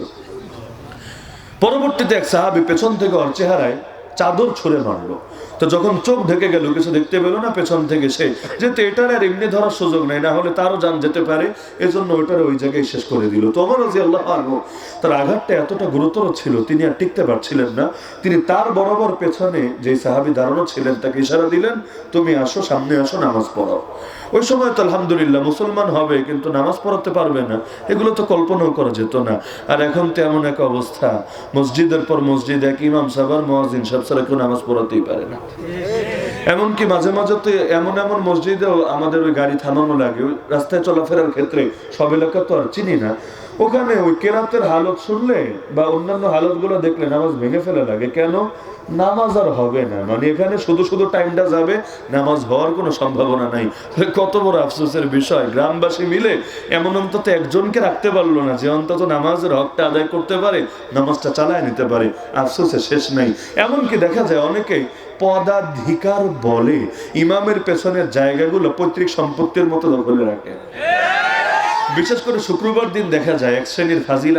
পরবর্তীতে এক সাহাবী পেছন থেকে ওর চেহারায় চাদর ছুঁড়ে মারলো। তো যখন চোখ ঢেকে গেল, কিছু দেখতে পেল না, পেছন থেকে সে যেতে এটার আর এমনি ধরার সুযোগ নেই, না হলে তারও জান যেতে পারে, এজন্য ওইটার ওই জায়গায় শেষ করে দিল। তো ওমর রাদিয়াল্লাহু আনহু, তার আঘাতটা এতটা গুরুতর ছিল, তিনি আর টিকতে পারছিলেন না। তিনি তার বরাবর পেছনে যে সাহাবী দাঁড়ানো ছিলেন তাকে ইশারা দিলেন, তুমি আসো, সামনে আসো, নামাজ পড়াও। ওই সময় তো আলহামদুলিল্লাহ মুসলমান হবে কিন্তু নামাজ পড়াতে পারবে না, এগুলো তো কল্পনাও করা যেত না। আর এখন তো এমন এক অবস্থা, মসজিদের পর মসজিদ এক ইমাম সাহেব আর মুয়াজ্জিন সাহেব ছাড়া কেউ নামাজ পড়াতেই পারে না। এমনকি মাঝে মাঝে তো এমন এমন মসজিদেও আমাদের ওই গাড়ি থামানো লাগে, ওই রাস্তায় চলাফেরার ক্ষেত্রে, সব এলাকা তো আর চিনি না, ওখানে ওই কেরাতের হালত শুনলে বা অন্যান্য হালত গুলো দেখলে নামাজ ভেঙে ফেলে লাগে। কেন? নামাজ আর হবে না, মানে এখানে শুধু শুধু টাইমটা যাবে, নামাজ হওয়ার কোনো সম্ভাবনা নাই। কত বড় আফসোসের বিষয়, গ্রামবাসী মিলে এমন অন্তত একজনকে রাখতে পারলো না যে অন্তত নামাজের হকটা আদায় করতে পারে, নামাজটা চালায় নিতে পারে। আফসোসের শেষ নাই। এমনকি দেখা যায় অনেকে পদাধিকার বলে ইমামের পেছনের জায়গাগুলো পৈতৃক সম্পত্তির মতো দখলে রাখে। বিশেষ করে শুক্রবার দিন দেখা যায় এক শ্রেণীর ফাজিল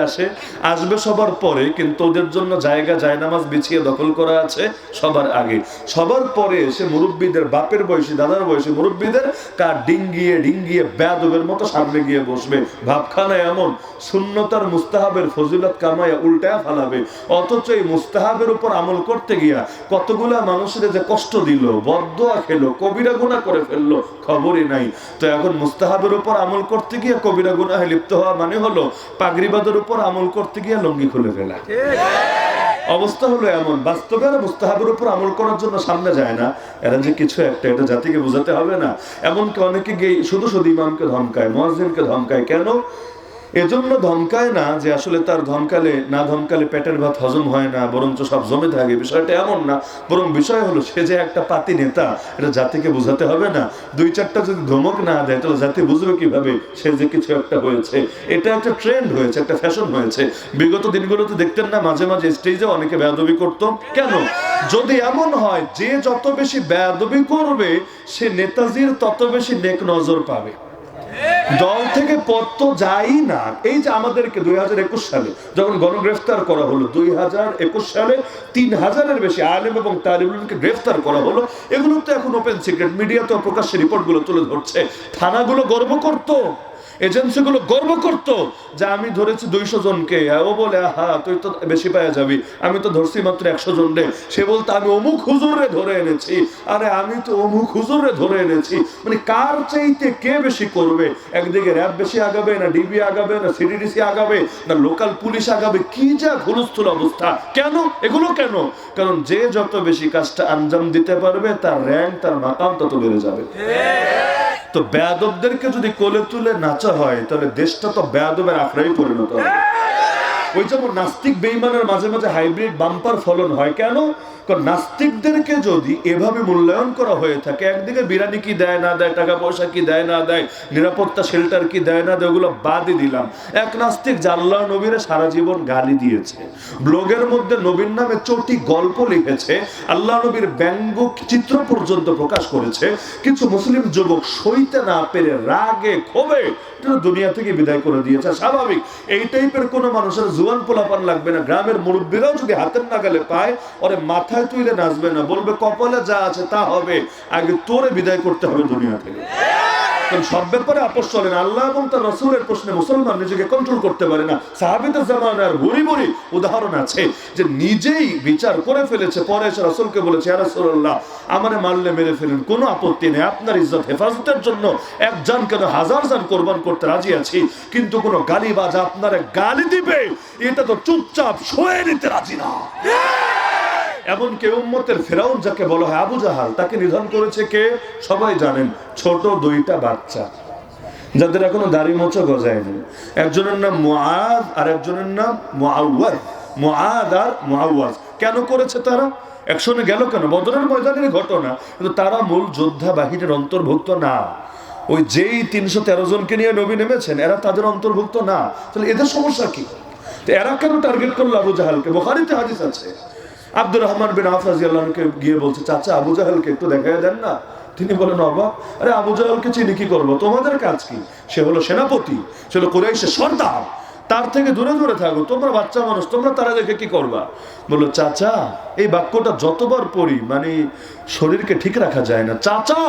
আসবে সবার পরে, কিন্তু ওদের জন্য জায়গা জায়নামাজ বিছিয়ে দখল করা আছে সবার আগে। সবার পরে এসে মুরব্বীদের, বাপের বয়সী দাদার বয়সী মুরব্বীদের কার ডিঙ্গিয়ে ডিঙ্গিয়ে বেয়াদবের মতো সামনে গিয়ে বসবে। ভাবখানা এমন সুন্নতার মুস্তাহাবের ফজিলত কামায়া উল্টায়া ফালাবে। অথচ এই মুস্তাহাবের উপর আমল করতে গিয়া কতগুলা মানুষের যে কষ্ট দিল, বদদোয়া খেলো, কবিরা গুনাহ করে ফেললো, খবরই নাই। তো এখন মুস্তাহাবের উপর আমল করতে গিয়ে কবিরা গুনাহে লিপ্ত হওয়া মানে হলো পাগড়িবাদের উপর আমল করতে গিয়ে লুঙ্গি খুলে ফেলা। অবস্থা হলো এমন। বাস্তবে এরা মুস্তাহাবের উপর আমল করার জন্য সামনে যায় না, এরা যে কিছু একটা, এটা জাতিকে বোঝাতে হবে না। এমনকি অনেকে গিয়ে শুধু শুধু ইমামকে ধমকায়, মুয়াজ্জিনকে ধমকায়। কেন? এজন্য ধমকায় না যে আসলে তার ধমকালে পেটের ভাত হজম হয় না, বরঞ্চ সব জমে থাকে, বিষয়টা এমন না। বরং বিষয় হলো সে যে একটা পাতি নেতা, এটা জাতিকে বোঝাতে হবে না। দুই চারটা যদি ধমক না দেয় তাহলে জাতি বুঝবে কিভাবে সে যে কিছু একটা হয়েছে। এটা একটা ট্রেন্ড হয়েছে, একটা ফ্যাশন হয়েছে। বিগত দিনগুলোতে দেখতেন না মাঝে মাঝে স্টেজে অনেকে বেয়াদবি করতো। কেন? যদি এমন হয় যে যত বেশি বেয়াদবি করবে সে নেতাজির তত বেশি নেক নজর পাবে। দল থেকে পদ তো যাই না। এই যে আমাদেরকে 2021 সালে যখন গণগ্রেফতার করা হলো, 2021 সালে 3000-এর বেশি আলেম এবং তালিবুলকে গ্রেফতার করা হলো। এগুলো তো এখন ওপেন সিক্রেট, মিডিয়া তো প্রকাশ্যে রিপোর্টগুলো তুলে ধরছে। থানাগুলো গর্ব করতো, এজেন্সিগুলো গর্ব করতো যে আমি ধরেছি 200 জনকে। ও বলে আহা তুই তো বেশি পাওয়া যাবি, আমি তো ধরছি মাত্র 100 জন রে। সে বলতো আমি অমুক হুজুরে ধরে এনেছি, আরে আমি তো অমুক হুজুরে ধরে এনেছি। মানে কার চাইতে কে বেশি করবে? একদিকে র্যাব বেশি আগাবে না, ডিবি আগাবে না, সিডিডিসি আগাবে না, লোকাল পুলিশ আগাবে? কি যা হুলস্থুল অবস্থা। কেন এগুলো? কেন? কারণ যে যত বেশি কাজটা আঞ্জাম দিতে পারবে তার র্যাঙ্ক, তার মাকাম তত বেড়ে যাবে। তো বেয়াদবদেরকে যদি কোলে তুলে নাচা হয় তাহলে দেশটা তো বেয়াদবের আখড়াই পরিণত হবে। ওই যেমন নাস্তিক বেঈমানের মাঝে মাঝে হাইব্রিড বাম্পার ফলন হয়। কেন? কারণ নাস্তিকদেরকে যদি এভাবে মূল্যায়ন করা হয়ে থাকে, একদিকে বিরানি কি দেয় না দেয়, টাকা পয়সা কি দেয় না দেয়, নিরাপত্তা শেল্টার কি দেয় না দেয়, ওগুলো বাদই দিলাম। এক নাস্তিক যে আল্লাহ নবীরে সারা জীবন গালি দিয়েছে, ব্লগের মধ্যে নবীর নামে চটি গল্প লিখেছে, আল্লাহ নবীর ব্যঙ্গ চিত্র পর্যন্ত প্রকাশ করেছে, কিছু মুসলিম যুবক সইতে না পেরে রাগে ক্ষোভে দুনিয়া থেকে বিদায় করে দিয়েছে। স্বাভাবিক, এই টাইপের কোন মানুষের জুয়ান পোলাপান লাগবে না। গ্রামের মুরব্বীরাও যদি হাতের নাগালে পায়, ওরে মাথায় তুলে নাচবে না, বলবে কপালে যা আছে তা হবে, আগে তোরে বিদায় করতে হবে দুনিয়া থেকে। সব ব্যাপারে আপোষ চলে না। আল্লাহ এবং তার রাসূলের প্রশ্নে মুসলমান নিজেকে কন্ট্রোল করতে পারে না। সাহাবীদের জামানার ভরি ভরি উদাহরণ আছে যে নিজেই বিচার করে ফেলেছে, পরে এসে রাসূলকে বলেছে ইয়া রাসূলুল্লাহ আমারে মারলে মেরে ফেলেন, কোনো আপত্তি নেই, আপনার ইজ্জত হেফাজতের জন্য 1 জান কেন 1000 জান কোরবান করতে রাজি আছি, কিন্তু কোনো গালিবাজ আপনারে গালি দিবে এটা তো চুপচাপ সয়ে নিতে রাজি না। এমনকি উম্মতের ফেরাউন যাকে বলা হয় আবু জাহাল, তাকে নিধন করেছে কে? সবাই জানেন, ছোট 2টা বাচ্চা যাদের এখনো দাড়ি মোচা গজায়নি। একজনের নাম মুআদ আর একজনের নাম মুআওয়াজ। মুআদ আর মুআওয়াজ কেন করেছে তারা? একসঙ্গে গেল কেন? বদরের ময়দানের ঘটনা, কিন্তু তারা মূল যোদ্ধা বাহিনীর অন্তর্ভুক্ত না। ওই যেই 313 জনকে নিয়ে নবী নেমেছেন এরা তাদের অন্তর্ভুক্ত না। তাহলে এদের সমস্যা কি? তো এরা কেন টার্গেট করলো আবু জাহালকে? বুখারীতে হাদিস আছে, আব্দুর রহমান বিন আওফ রাদিয়াল্লাহু আনহু গিয়ে বলছে চাচা আবু জাহালকে একটু দেখায় দেন না। তিনি বলেন অবাক, আরে আবু জাহালকে চিনি কি করবো, তোমাদের কাজ কি? সে হলো সেনাপতি, সে হলো কুরাইশের সর্দার, তার থেকে দূরে দূরে থাকো, তোমরা বাচ্চা মানুষ, তোমরা তারা দেখে কি করবা? বললো চাচা এই বাক্যটা যতবার পড়ি মানে শরীরকে ঠিক রাখা যায় না। চাচা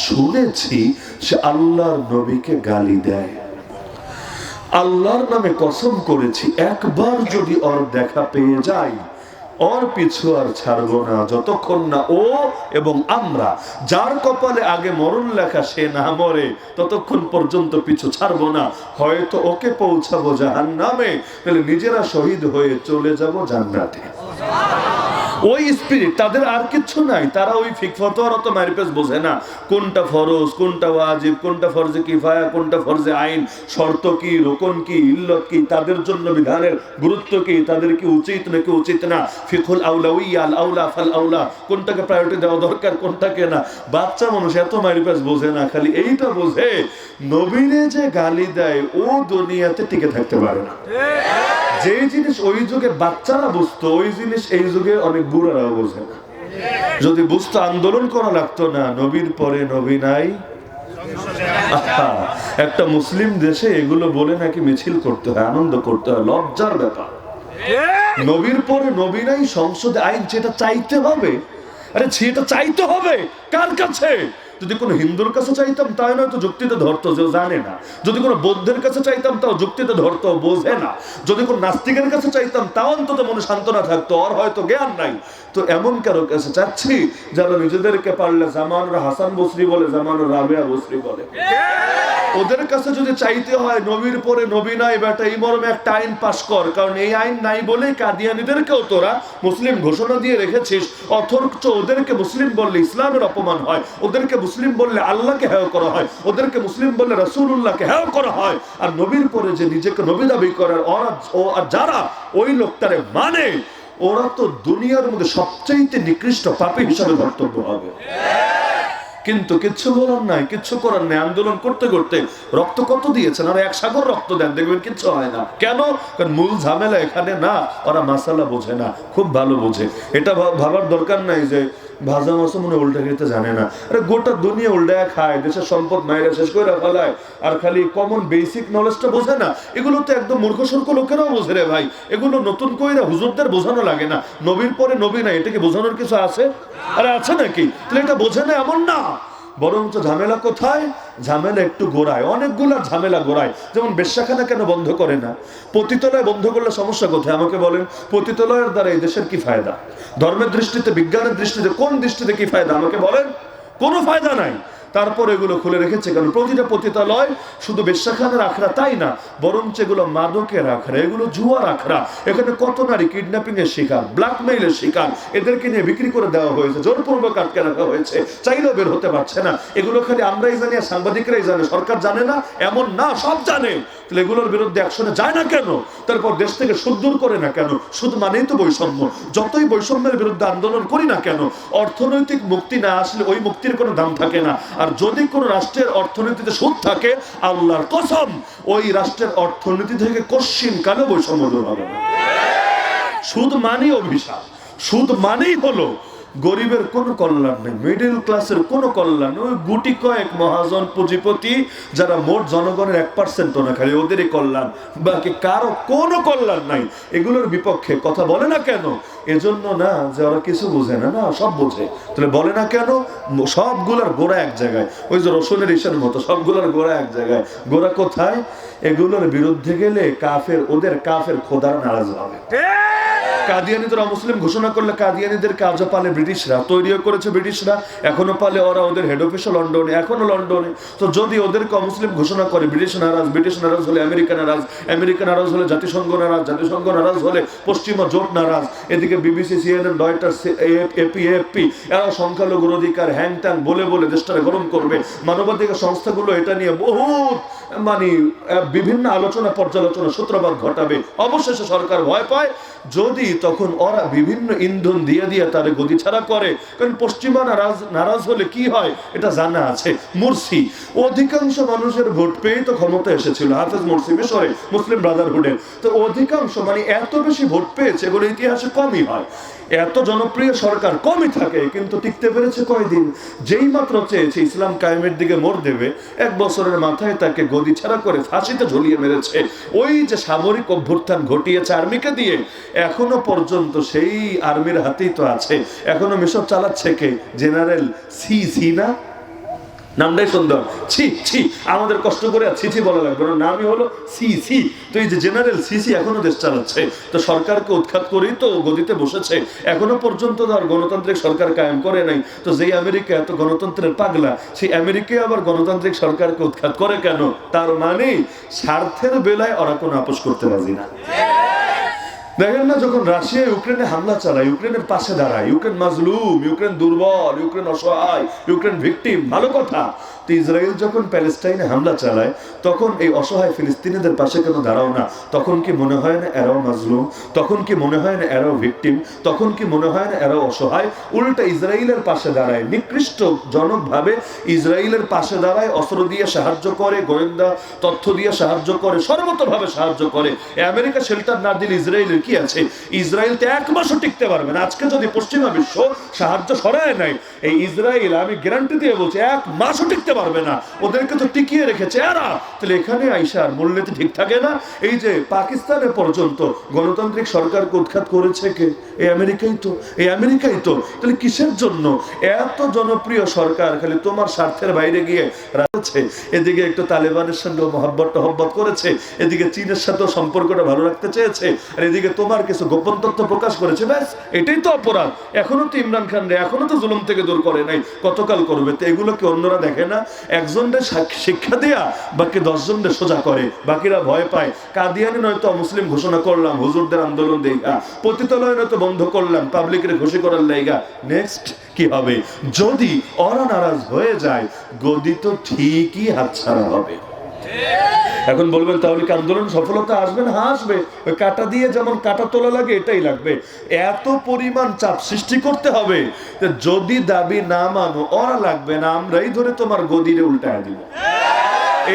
শুনেছি সে আল্লাহর নবীকে গালি দেয়, আল্লাহর নামে কসম করেছি একবার যদি ওর দেখা পেয়ে যাই ওর পিছু আর ছাড়বো না, যতক্ষণ না ও এবং আমরা, যার কপালে আগে মরণ লেখা সে না মরে ততক্ষণ পর্যন্ত পিছু ছাড়বো না। হয়তো ওকে পৌঁছাবো জাহান্নামে, তাহলে নিজেরা শহীদ হয়ে চলে যাব জান্নাতে। ওই স্পিরিট তাদের, আর কিচ্ছু নাই। তারা ওই ফিক ফতোয়ার অত মারিপেস বোঝে না, কোনটা ফরজ, কোনটা ওয়াজিব, কোনটা ফরজে কিফায়া, কোনটা ফরজে আইন, শর্ত কি, রোকন কি, ইল্লত কি, তাদের জন্য বিধানের গুরুত্ব কি, তাদের কি উচিত নাকি উচিত না, ফিকুল আউলাউইয়া, আল আউলা ফাল আউলা, কোনটাকে প্রায়োরিটি দেওয়া দরকার, কোনটাকে না। বাচ্চা মানুষ এত মারিপেস বোঝে না, খালি এইটা বোঝে নবীরে যে গালি দেয় ও দুনিয়াতে টিকে থাকতে পারে না। যে জিনিস ওই যুগে বাচ্চারা বুঝতো, ওই জিনিস এই যুগে অনেক বুড়ারাও বোঝে না। যদি বুঝতো আন্দোলন করা লাগতো না, নবীর পরে নবী নাই। একটা মুসলিম দেশে এগুলো বলে নাকি মিছিল করতে হয়, আনন্দ করতে হয়, লজ্জার ব্যাপার। নবীর পরে নবী নাই, সংসদে আইন, যেটা চাইতে হবে। আরে সেটা চাইতে হবে কার কাছে? যদি কোনো হিন্দুর কাছে চাইতাম তাই নয়তো যুক্তিতে ধরতো, যে জানে না। যদি কোনো বৌদ্ধের কাছে চাইতাম তাও যুক্তিতে ধরতো, বোঝে না। যদি কোনো নাস্তিকের কাছে চাইতাম তাও অন্তত মনে সান্ত্বনা থাকতো, আর হয়তো জ্ঞান নাই। তো এমন কারো কাছে চাচ্ছি যারা নিজেদেরকে পারলে জামানুর হাসান বসরি বলে, জামানুর রাবেয়া বসরি বলে। ওদের কাছে যদি চাইতে হয় নবীর পরে নবী নাই বেটা, এই মর্মে একটা আইন পাশ কর, কারণ এই আইন নাই বলে কাদিয়ানীদেরকেও তোরা মুসলিম ঘোষণা দিয়ে রেখেছিস। অথচ ওদেরকে মুসলিম বললে ইসলামের অপমান হয়, ওদেরকে মুসলিম বললে আল্লাহকে হেয় করা হয়, ওদেরকে মুসলিম বললে রাসূলুল্লাহকে হেয় করা হয়। আর নবীর পরে যে নিজেকে নবী দাবি করে, আর যারা ওই লোকটারে মানে, ওরা তো দুনিয়ার মধ্যে সবচেয়ে নিকৃষ্ট পাপী হিসাবে ধর্তব্য হবে। কিন্তু কিচ্ছু বলার নাই, কিচ্ছু করার নাই। আন্দোলন করতে করতে রক্ত কত দিয়েছেন, আর এক সাগর রক্ত দেন, দেখবেন কিচ্ছু হয় না। কেন? কারণ মূল ঝামেলা এখানে না, ওরা মাসালা বোঝে না, খুব ভালো বোঝে। এটা ভাবার দরকার নাই যে ভাজা মাছ মনে উল্টা খেতে জানে না। আরে গোটা দুনিয়া উল্টায় খায়, দেশের সম্পদ মায়েরা শেষ করে ফেলায়, আর খালি কমন বেসিক নলেজটা বোঝে না। এগুলো তো একদম মূর্খ সূর্খ লোকেরাও বোঝে রে ভাই। এগুলো নতুন করে হুজুরদের বোঝানো লাগে না। নবীর পরে নবী নাই, এটাকে বোঝানোর কিছু আছে? আরে আছে নাকি? তাহলে এটা বোঝে না এমন না। বরঞ্চ ঝামেলা কোথায়? ঝামেলা একটু গোড়ায়, অনেকগুলো ঝামেলা গোড়ায়। যেমন বেশ্যাখানা কেন বন্ধ করে না? পতিতালয় বন্ধ করলে সমস্যা কোথায় আমাকে বলেন? পতিতালয়ের দ্বারা এই দেশের কি ফায়দা? ধর্মের দৃষ্টিতে, বিজ্ঞানের দৃষ্টিতে, কোন দৃষ্টিতে কি ফায়দা আমাকে বলেন? কোনো ফায়দা নাই। তারপর এগুলো খুলে রেখেছে কারণ প্রতিটা পতিতালয় শুধু বেশ্যাখানার আখড়া তাই না, বরঞ্চ এগুলো মাদকের আখড়া, এগুলো জুয়ার আখড়া। এখানে কত নারী কিডন্যাপিং এর শিকার, ব্ল্যাকমেইলের শিকার, এদেরকে নিয়ে বিক্রি করে দেওয়া হয়েছে, জোরপূর্বক আটকে রাখা হয়েছে, চাইলেও বের হতে পারছে না। এগুলো খালি আমরাই জানি আর সাংবাদিকরাই জানে, সরকার জানে না এমন না, সব জানে। তাহলে এগুলোর বিরুদ্ধে অ্যাকশনে যায় না কেন? তারপর দেশ থেকে সুদ দূর করে না কেন? সুদ মানেই তো বৈষম্য। যতই বৈষম্যের বিরুদ্ধে আন্দোলন করি না কেন, অর্থনৈতিক মুক্তি না আসলে ওই মুক্তির কোনো দাম থাকে না। আর যদি কোনো রাষ্ট্রের অর্থনীতিতে সুদ থাকে, আল্লাহর কসম ওই রাষ্ট্রের অর্থনীতি থেকে কশ্চিন কালে বৈষম্য দূর হবে না। সুদ মানেই অভিশাপ, সুদ মানেই হলো গরিবের কোনো কল্যাণ নেই, মিডল ক্লাসের কোনো কল্যাণ। ওই গুটি কয়েক মহাজন পুঁজিপতি যারা মোট জনগণের 1% না, খালি ওদেরই কল্যাণ, বাকি কারো কোনো কল্যাণ নাই। এগুলোর বিপক্ষে কথা বলে না কেন? এজন্য না যে ওরা কিছু বোঝে না, না সব বোঝে। তাহলে বলে না কেন? সবগুলোর গোড়া এক জায়গায়, ওই যে রসুনের ইসের মতো সবগুলোর গোড়া এক জায়গায়। গোড়া কোথায়? এগুলোর বিরুদ্ধে গেলে কাফের, ওদের কাফের খোদার নারাজ হবে। কাদিয়ানীদের অমুসলিম ঘোষণা করলে কাদিয়ানীদের কাজও পালে ব্রিটিশরা, তৈরিও করেছে ব্রিটিশরা, এখনো পালে ওরা। ওদের হেড অফিসও লন্ডনে, এখনো লন্ডনে। তো যদি ওদেরকে অমুসলিম ঘোষণা করে, ব্রিটিশ নারাজ, ব্রিটিশ নারাজ হলে আমেরিকা নারাজ, আমেরিকা নারাজ হলে জাতিসংঘ নারাজ, জাতিসংঘ নারাজ হলে পশ্চিমা জোট নারাজ, এদিকে বিবিসি, সিএনএন, রয়টার্স, এপি, এরা সংখ্যালঘুর অধিকার হ্যাং ট্যাং বলে বলে দেশটারে গরম করবে। মানবাধিকার সংস্থাগুলো এটা নিয়ে বহুত বিভিন্ন আলোচনা পর্যালোচনা সূত্রপাত ঘটাবে। অবশেষে সরকার ভয় পায় যদি তখন ওরা বিভিন্ন ইন্ধন দিয়ে দিয়ে তারে গদি ছাড়া করে। কারণ পশ্চিমা নারাজ হলে কি হয় এটা জানা আছে। মুরসি অধিকাংশ মানুষের ভোট পেয়ে তো ক্ষমতা এসেছিল, হাফেজ মুরসি মিশরে মুসলিম ব্রাদারহুডের। তো অধিকাংশ মানে এত বেশি ভোট পেয়েছে এগুলো ইতিহাসে কমই হয়। এত জনপ্রিয় সরকার কমই থাকে, কিন্তু টিকতে পেরেছে কয়দিন? যেই মাত্র চেয়েছে ইসলাম কায়েমের দিকে মোড় দেবে, 1 বছরের মাথায় তাকে গদি ছাড়া করে ফাঁসিতে ঝুলিয়ে মেরেছে। ওই যে সামরিক অভ্যুত্থান ঘটিয়েছে আর্মিকে দিয়ে, এখনো পর্যন্ত সেই আর্মির হাতেই তো আছে। এখনো মিশর চালাচ্ছে কে? জেনারেল সি না? নামটাই সুন্দর, ছি ছি, আমাদের কষ্ট করে আর ছি বলা লাগবে না, নামই হলো সি। তো এই যে জেনারেল সি এখনো দেশ চালাচ্ছে। তো সরকারকে উৎখাত করেই তো গদিতে বসেছে, এখনো পর্যন্ত তার গণতান্ত্রিক সরকার কায়েম করে নাই। তো যেই আমেরিকা এত গণতন্ত্রের পাগলা, সেই আমেরিকায় আবার গণতান্ত্রিক সরকারকে উৎখাত করে কেন? তার মানে স্বার্থের বেলায় ওরা কোনো আপোষ করতে রাজি না। দেখেন না, যখন রাশিয়া ইউক্রেনে হামলা চালায়, ইউক্রেনের পাশে দাঁড়ায়, ইউক্রেন মাজলুম, ইউক্রেন দুর্বল, ইউক্রেন অসহায়, ইউক্রেন ভিকটিম, ভালো কথা। তো ইসরায়েল যখন প্যালেস্টাইনে হামলা চালায়, তখন এই অসহায় ফিলিস্তিনিদের পাশে কেন দাঁড়াও না? তখন কি মনে হয় না এরাও মাজলুম? তখন কি মনে হয় না এরাও ভিকটিম? তখন কি মনে হয় না এরাও অসহায়? উল্টা ইসরায়েলের পাশে দাঁড়ায়, নিকৃষ্ট জনকভাবে ইসরায়েলের পাশে দাঁড়ায়, অস্ত্র দিয়ে সাহায্য করে, গোয়েন্দা তথ্য দিয়ে সাহায্য করে, সর্বতভাবে সাহায্য করে। আমেরিকা শেল্টার না দিলে ইসরায়েলের কি আছে? ইসরায়েল তো এক মাসও টিকতে পারবে না। আজকে যদি পশ্চিমা বিশ্ব সাহায্য সরায় নাই, এই ইসরায়েল, আমি গ্যারান্টি দিয়ে বলছি, এক মাসও টিকতে পারবে না। ওদেরকে তো টিকিয়ে রেখেছে এরা। তাহলে এখানে আইসার মূল্যতে ঠিক থাকে না? এই যে পাকিস্তানে পর্যন্ত গণতান্ত্রিক সরকারকে উৎখাত করেছে কে? এই আমেরিকাই তো, এই আমেরিকাই তো। তাহলে কিসের জন্য এত জনপ্রিয় সরকার খালি তোমার স্বার্থের বাইরে গিয়ে রাখছে? এদিকে একটু তালেবানের সঙ্গে মহব্বত করেছে, এদিকে চীনের সাথেও সম্পর্কটা ভালো রাখতে চেয়েছে, আর এদিকে তোমার কিছু গোপন তথ্য প্রকাশ করেছে, ব্যাস এটাই তো অপরাধ। এখনো তো ইমরান খান রে এখনো তো জুলুম থেকে দূর করে নাই, কতকাল করবে? তো এগুলোকে অন্যরা দেখে না? একজনের শিক্ষা দেয়া বাকি 10 জনের সোজা করে, বাকিরা ভয় পায়। কাদিয়ানি নয়তো মুসলিম ঘোষণা করলাম হুজুরদের আন্দোলন দেখা, পতিতালয় নয়তো বন্ধ করলাম পাবলিকের খুশি করার লাইগা। নেক্সট কি হবে? যদি ওরা নারাজ হয়ে যায়, গদি তো ঠিকই হাতছাড়া হবে। এখন বলবেন তাহলে কি আন্দোলন সফলতা আসবে না? হ্যাঁ আসবে। ওই কাটা দিয়ে যেমন কাটা তোলা লাগে, এটাই লাগবে। এত পরিমাণ চাপ সৃষ্টি করতে হবে, যদি দাবি না মানো ওরা লাগবে না, আমরাই ধরে তোমার গদিরে উল্টায় দিব।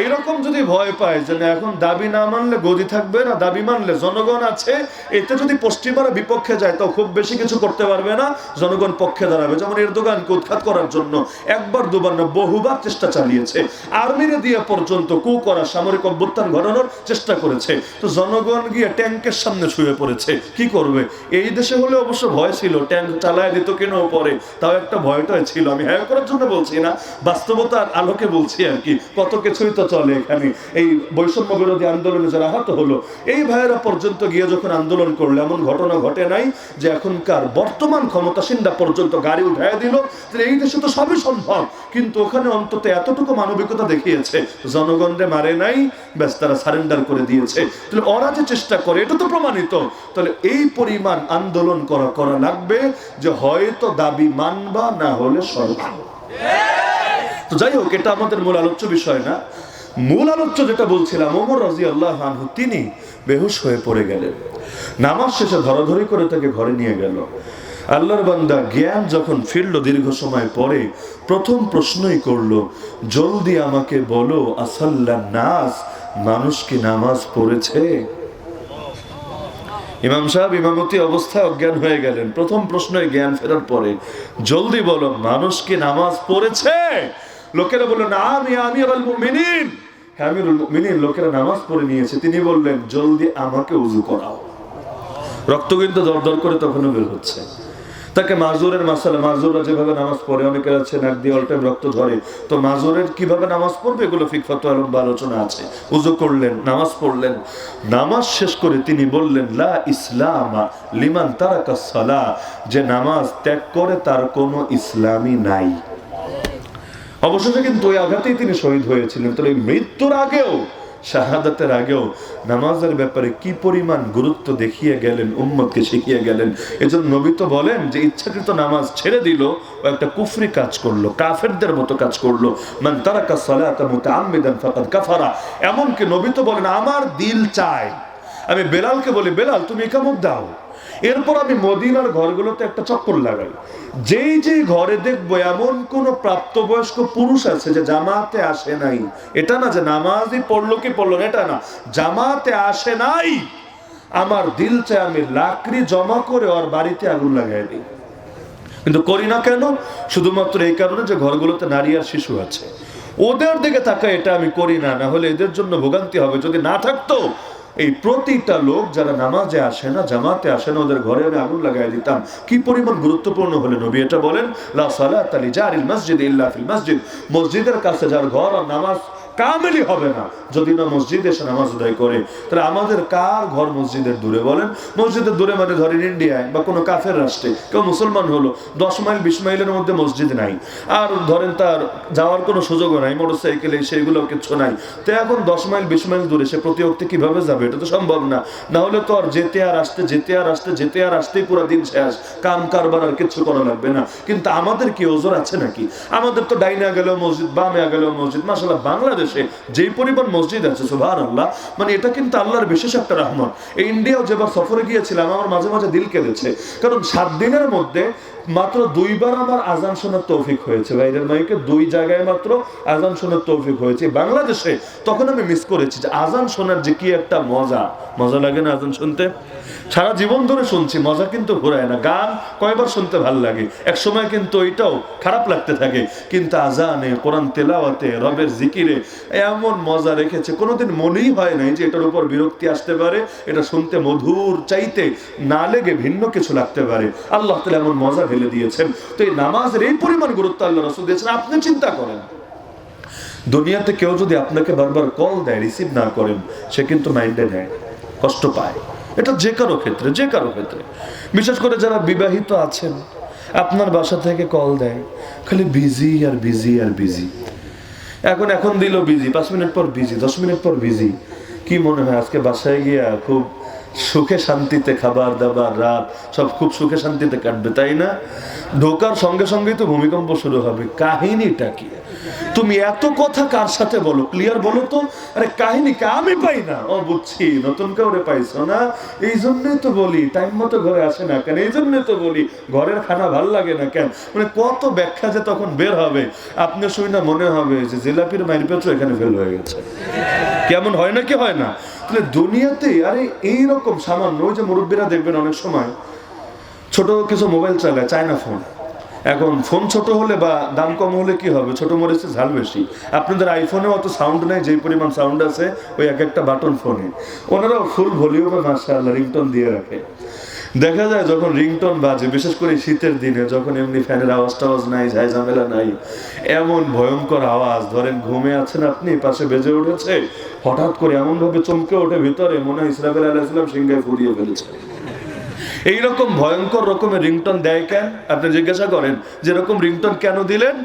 এইরকম যদি ভয় পায় যে না এখন দাবি না মানলে গদি থাকবে না, দাবি মানলে জনগণ আছে, এতে যদি পশ্চিমারা বিপক্ষে যায় তো খুব বেশি কিছু করতে পারবে না, জনগণ পক্ষে দাঁড়াবে। যেমন এরদোগানকে উৎখাত করার জন্য একবার দুবার না বহুবার চেষ্টা চালিয়েছে, আর্মিরে দিয়ে পর্যন্ত কু করা, সামরিক অভ্যুত্থান ঘটানোর চেষ্টা করেছে। তো জনগণ গিয়ে ট্যাঙ্কের সামনে শুয়ে পড়েছে, কি করবে? এই দেশে হলে অবশ্য ভয় ছিল, ট্যাঙ্ক চালায় দিত কেন পরে, তাও একটা ভয়টাই ছিল। আমি হ্যাঁ করার জন্য বলছি না, বাস্তবতার আলোকে বলছি আর কি। কত কিছুই চলে এখানে। এই বৈষম্য বিরোধী আন্দোলনে যারা আহত হলো, এই ভাইয়েরা পর্যন্ত গিয়ে যখন আন্দোলন করলো, এমন ঘটনা ঘটে নাই যে এখনকার বর্তমান ক্ষমতাসীনরা পর্যন্ত গাড়ি উঠায় দিল। এই দেশে তো সবই সম্ভব, কিন্তু ওখানে অন্তত এতটুকু মানবিকতা দেখিয়েছে, জনগণরে মারে নাই, ব্যাস তারা সারেন্ডার করে দিয়েছে। তাহলে ওরা যে চেষ্টা করে এটা তো প্রমাণিত। তাহলে এই পরিমাণ আন্দোলন করা লাগবে যে হয়তো দাবি মানবা, না হলে সরকার। তো যাই হোক, এটা আমাদের মূল আলোচ্য বিষয় না। মূল আলোচ্য যেটা বলছিলাম, ওমর রাদিয়াল্লাহু আনহু তিনি বেহুশ হয়ে পড়ে গেলেন। নামাজ শেষে ধরাধরি করে তাকে ঘরে নিয়ে গেল। আল্লাহর বান্দা জ্ঞান যখন ফিরল দীর্ঘ সময় পরে, প্রথম প্রশ্নই করলো, জলদি আমাকে বলো, আসাল্লান নাস, মানুষ কি নামাজ পড়েছে? ইমাম সাহেব ইমামতি অবস্থায় অজ্ঞান হয়ে গেলেন। প্রথম প্রশ্নই জ্ঞান ফেরার পরে, জলদি বলো, মানুষ কি নামাজ পড়েছে? লোকেরা বলল, না আমি আমিরুল মুমিনিন, আমিরুল মুমিনিন, লোকেরা নামাজ পড়ে নিয়েছে। তিনি বললেন, জলদি আমাকে ওযু করাও। রক্ত কিন্তু দরদর করে তখনও বের হচ্ছে। তাকে মাজুরের মাসালা, মাজুররা যেভাবে নামাজ পড়ে, অনেকের আছে নাক দিয়ে অল টাইম রক্ত ঝরে, তো মাজুরের কিভাবে নামাজ পড়বে এগুলো ফিকহ ফাতোয়া লম্বা আলোচনা আছে। ওযু করলেন, নামাজ পড়লেন। নামাজ শেষ করে তিনি বললেন, লা ইসলামা লিমান তারাকাস সালাহ, যে নামাজ ত্যাগ করে তার কোনো ইসলামই নাই। অবশেষে কিন্তু ওই আঘাতেই তিনি শহীদ হয়েছিলেন। তাহলে মৃত্যুর আগেও, শাহাদাতের আগেও নামাজের ব্যাপারে কি পরিমাণ গুরুত্ব দেখিয়ে গেলেন, উম্মতকে শিখিয়ে গেলেন। এজন্য নবী তো বলেন যে ইচ্ছাকৃত নামাজ ছেড়ে দিল ও একটা কুফরি কাজ করলো, কাফেরদের মতো কাজ করলো। মান তারাকা সালাতা মুতাআম্মিদান ফাকাদ কাফারা। এমনকি নবী তো বলেন, আমার দিল চায়, আমি বেলালকে বলি, বেলাল তুমি ইকামত দাও, এরপর আমি মদিনার ঘরগুলোতে একটা চক্কর লাগাই, যেই ঘরে দেখবো এমন কোন প্রাপ্তবয়স্ক পুরুষ আছে যে জামাতে আসে নাই, এটা না যে নামাজই পড়লো কি পড়লো না, এটা না, জামাতে আসে নাই, আমার দিল চায় আমি লাকড়ি জমা করে ওর বাড়িতে আগুন লাগাই দিই। কিন্তু করি না কেন? শুধুমাত্র এই কারণে যে ঘরগুলোতে নারী আর শিশু আছে, ওদের দিকে তাকায় এটা আমি করি না, না হলে এদের জন্য ভোগান্তি হবে। যদি না থাকতো, এই প্রতিটা লোক যারা নামাজে আসে না, জামাতে আসে না, ওদের ঘরে আমি আগুন লাগাই দিতাম। কি পরিমাণ গুরুত্বপূর্ণ হলে নবী এটা বলেন, লা সালাতা লিজারিল মসজিদ ইল্লা ফিল মসজিদ, মসজিদের কাছে যার ঘর আর নামাজ কামেলই হবে না যদি না মসজিদে এসে নামাজ আদায় করে। তাহলে আমাদের কার ঘর মসজিদের দূরে বলেন? মসজিদের দূরে মানে ধরেন ইন্ডিয়ায় বা কোনো কাফের রাষ্ট্রে কেউ মুসলমান হলো, 10 মাইল 20 মাইলের মধ্যে মসজিদ নাই, আর ধরেন তার যাওয়ার কোনো সুযোগও নাই, মোটরসাইকেলে সেগুলো কিছু নাই, তো এখন 10 মাইল 20 মাইল দূরে সে প্রতি অক্তে কিভাবে যাবে? এটা তো সম্ভব না। না হলে তো আর যেতে আর আসতেই পুরো দিন শেষ, কাম কারবার আর কিছু করা লাগবে না। কিন্তু আমাদের কি ওজোর আছে নাকি? আমাদের তো ডাইনা গেলেও মসজিদ, বামে গেলেও মসজিদ। মাশাআল্লাহ, বাংলাদেশে যেই পরিমাণ মসজিদ আছে, সুবহানাল্লাহ, মানে এটা কিন্তু আল্লাহর বিশেষ একটা রহমত। এই ইন্ডিয়াও যেবার সফরে গিয়েছিলাম, আমার মাঝে মাঝে দিল কেঁদেছে, কারণ 7 দিনের মধ্যে মাত্র 2 বার আমার আজান শোনার তৌফিক হয়েছে। বাইরের মাইকে 2 জায়গায় মাত্র আজান শোনার তৌফিক হয়েছে বাংলাদেশে। তখন আমি মিস করেছি যে আজান শোনার যে কি একটা মজা লাগে না আজান শুনতে? সারা জীবন ধরে শুনছি, মজা কিন্তু ঘুরায় না। গান কয়বার শুনতে ভালো লাগে, এক সময় কিন্তু ওইটাও খারাপ লাগতে থাকে, কিন্তু আজানে, কোরআন তেলাওয়াতে, রবের জিকিরে এমন মজা রেখেছে, কোনোদিন মনেই হয় নাই যে এটার উপর বিরক্তি আসতে পারে, এটা শুনতে মধুর চাইতে না লেগে ভিন্ন কিছু লাগতে পারে। আল্লাহ তাআলা এমন মজা ঢেলে দিয়েছেন। তো এই নামাজের এই পরিমাণ গুরুত্ব আল্লাহ রাসূল দিয়েছেন। আপনি চিন্তা করেন, দুনিয়াতে কেউ যদি আপনাকে বারবার কল দেয়, রিসিভ না করেন, সে কিন্তু মাইন্ডে নেয়, কষ্ট পায়। এটা যে কারো ক্ষেত্রে। বিশেষ করে যারা বিবাহিত আছেন, আপনার বাসা থেকে কল দেয়, খালি বিজি আর বিজি। এখন দিল বিজি, 5 মিনিট পর বিজি, 10 মিনিট পর বিজি। কি মনে হয় আজকে বাসায় গিয়া খুব সুখে শান্তিতে খাবার দাবার, রাত সব খুব সুখে শান্তিতে কাটবে, তাই না? ঢোকার সঙ্গে সঙ্গেই তো ভূমিকম্প শুরু হবে। কাহিনীটা কি? তুমি এত কথা কার সাথে বলো, ক্লিয়ার বলো তো। আরে কাহিনীকে আমি পাই না, ও বুঝছি, নতুন কাউরে পাইছো না, এই জন্যই তো বলি টাইম মতো ঘরে আসে না কেন, এই জন্যই তো বলি ঘরের খানা ভাল লাগে না কেন। মানে কত ব্যাখ্যা যে তখন বের হবে, আপনি শুই না মনে হবে যে জিলাপির মাইর পেত্র এখানে ফেল হয়ে গেছে। কেমন হয় না কি হয় না? তাহলে দুনিয়াতে আরে এইরকম সামান্য, ওই যে মুরব্বীরা দেখবেন অনেক সময় ছোট কিছু মোবাইল চালায়, চায়না ফোন। এখন ফোন ছোট হলে বা দাম কম হলে কি হবে, ছোট মরেছে ঝাল বেশি। আপনাদের আইফোনে অত সাউন্ড নেই, যেই পরিমাণ সাউন্ড আছে ওই এক একটা বাটন ফোনে। ওনারাও ফুল ভলিউমে মাশাআল্লাহ রিংটোন দিয়ে রাখে। দেখা যায় যখন রিংটোন বাজে, বিশেষ করে শীতের দিনে, যখন এমনি ফ্যানের আওয়াজ টাওয়াজ নাই, ঝামেলা নাই, এমন ভয়ঙ্কর আওয়াজ, ধরেন ঘুমে আছেন আপনি, পাশে বেজে উঠেছে, হঠাৎ করে এমন ভাবে চমকে ওঠে ভিতরে, মনে হয় ইসরাফিল আলাইহিস সালাম সিংহায় ফুরিয়ে ফেলেছে। এইরকম ভয়ঙ্কর রকমের রিংটোন দেয় কেন? আপনি জিজ্ঞাসা করেন যেরকম রিংটোন কেন দিলেন?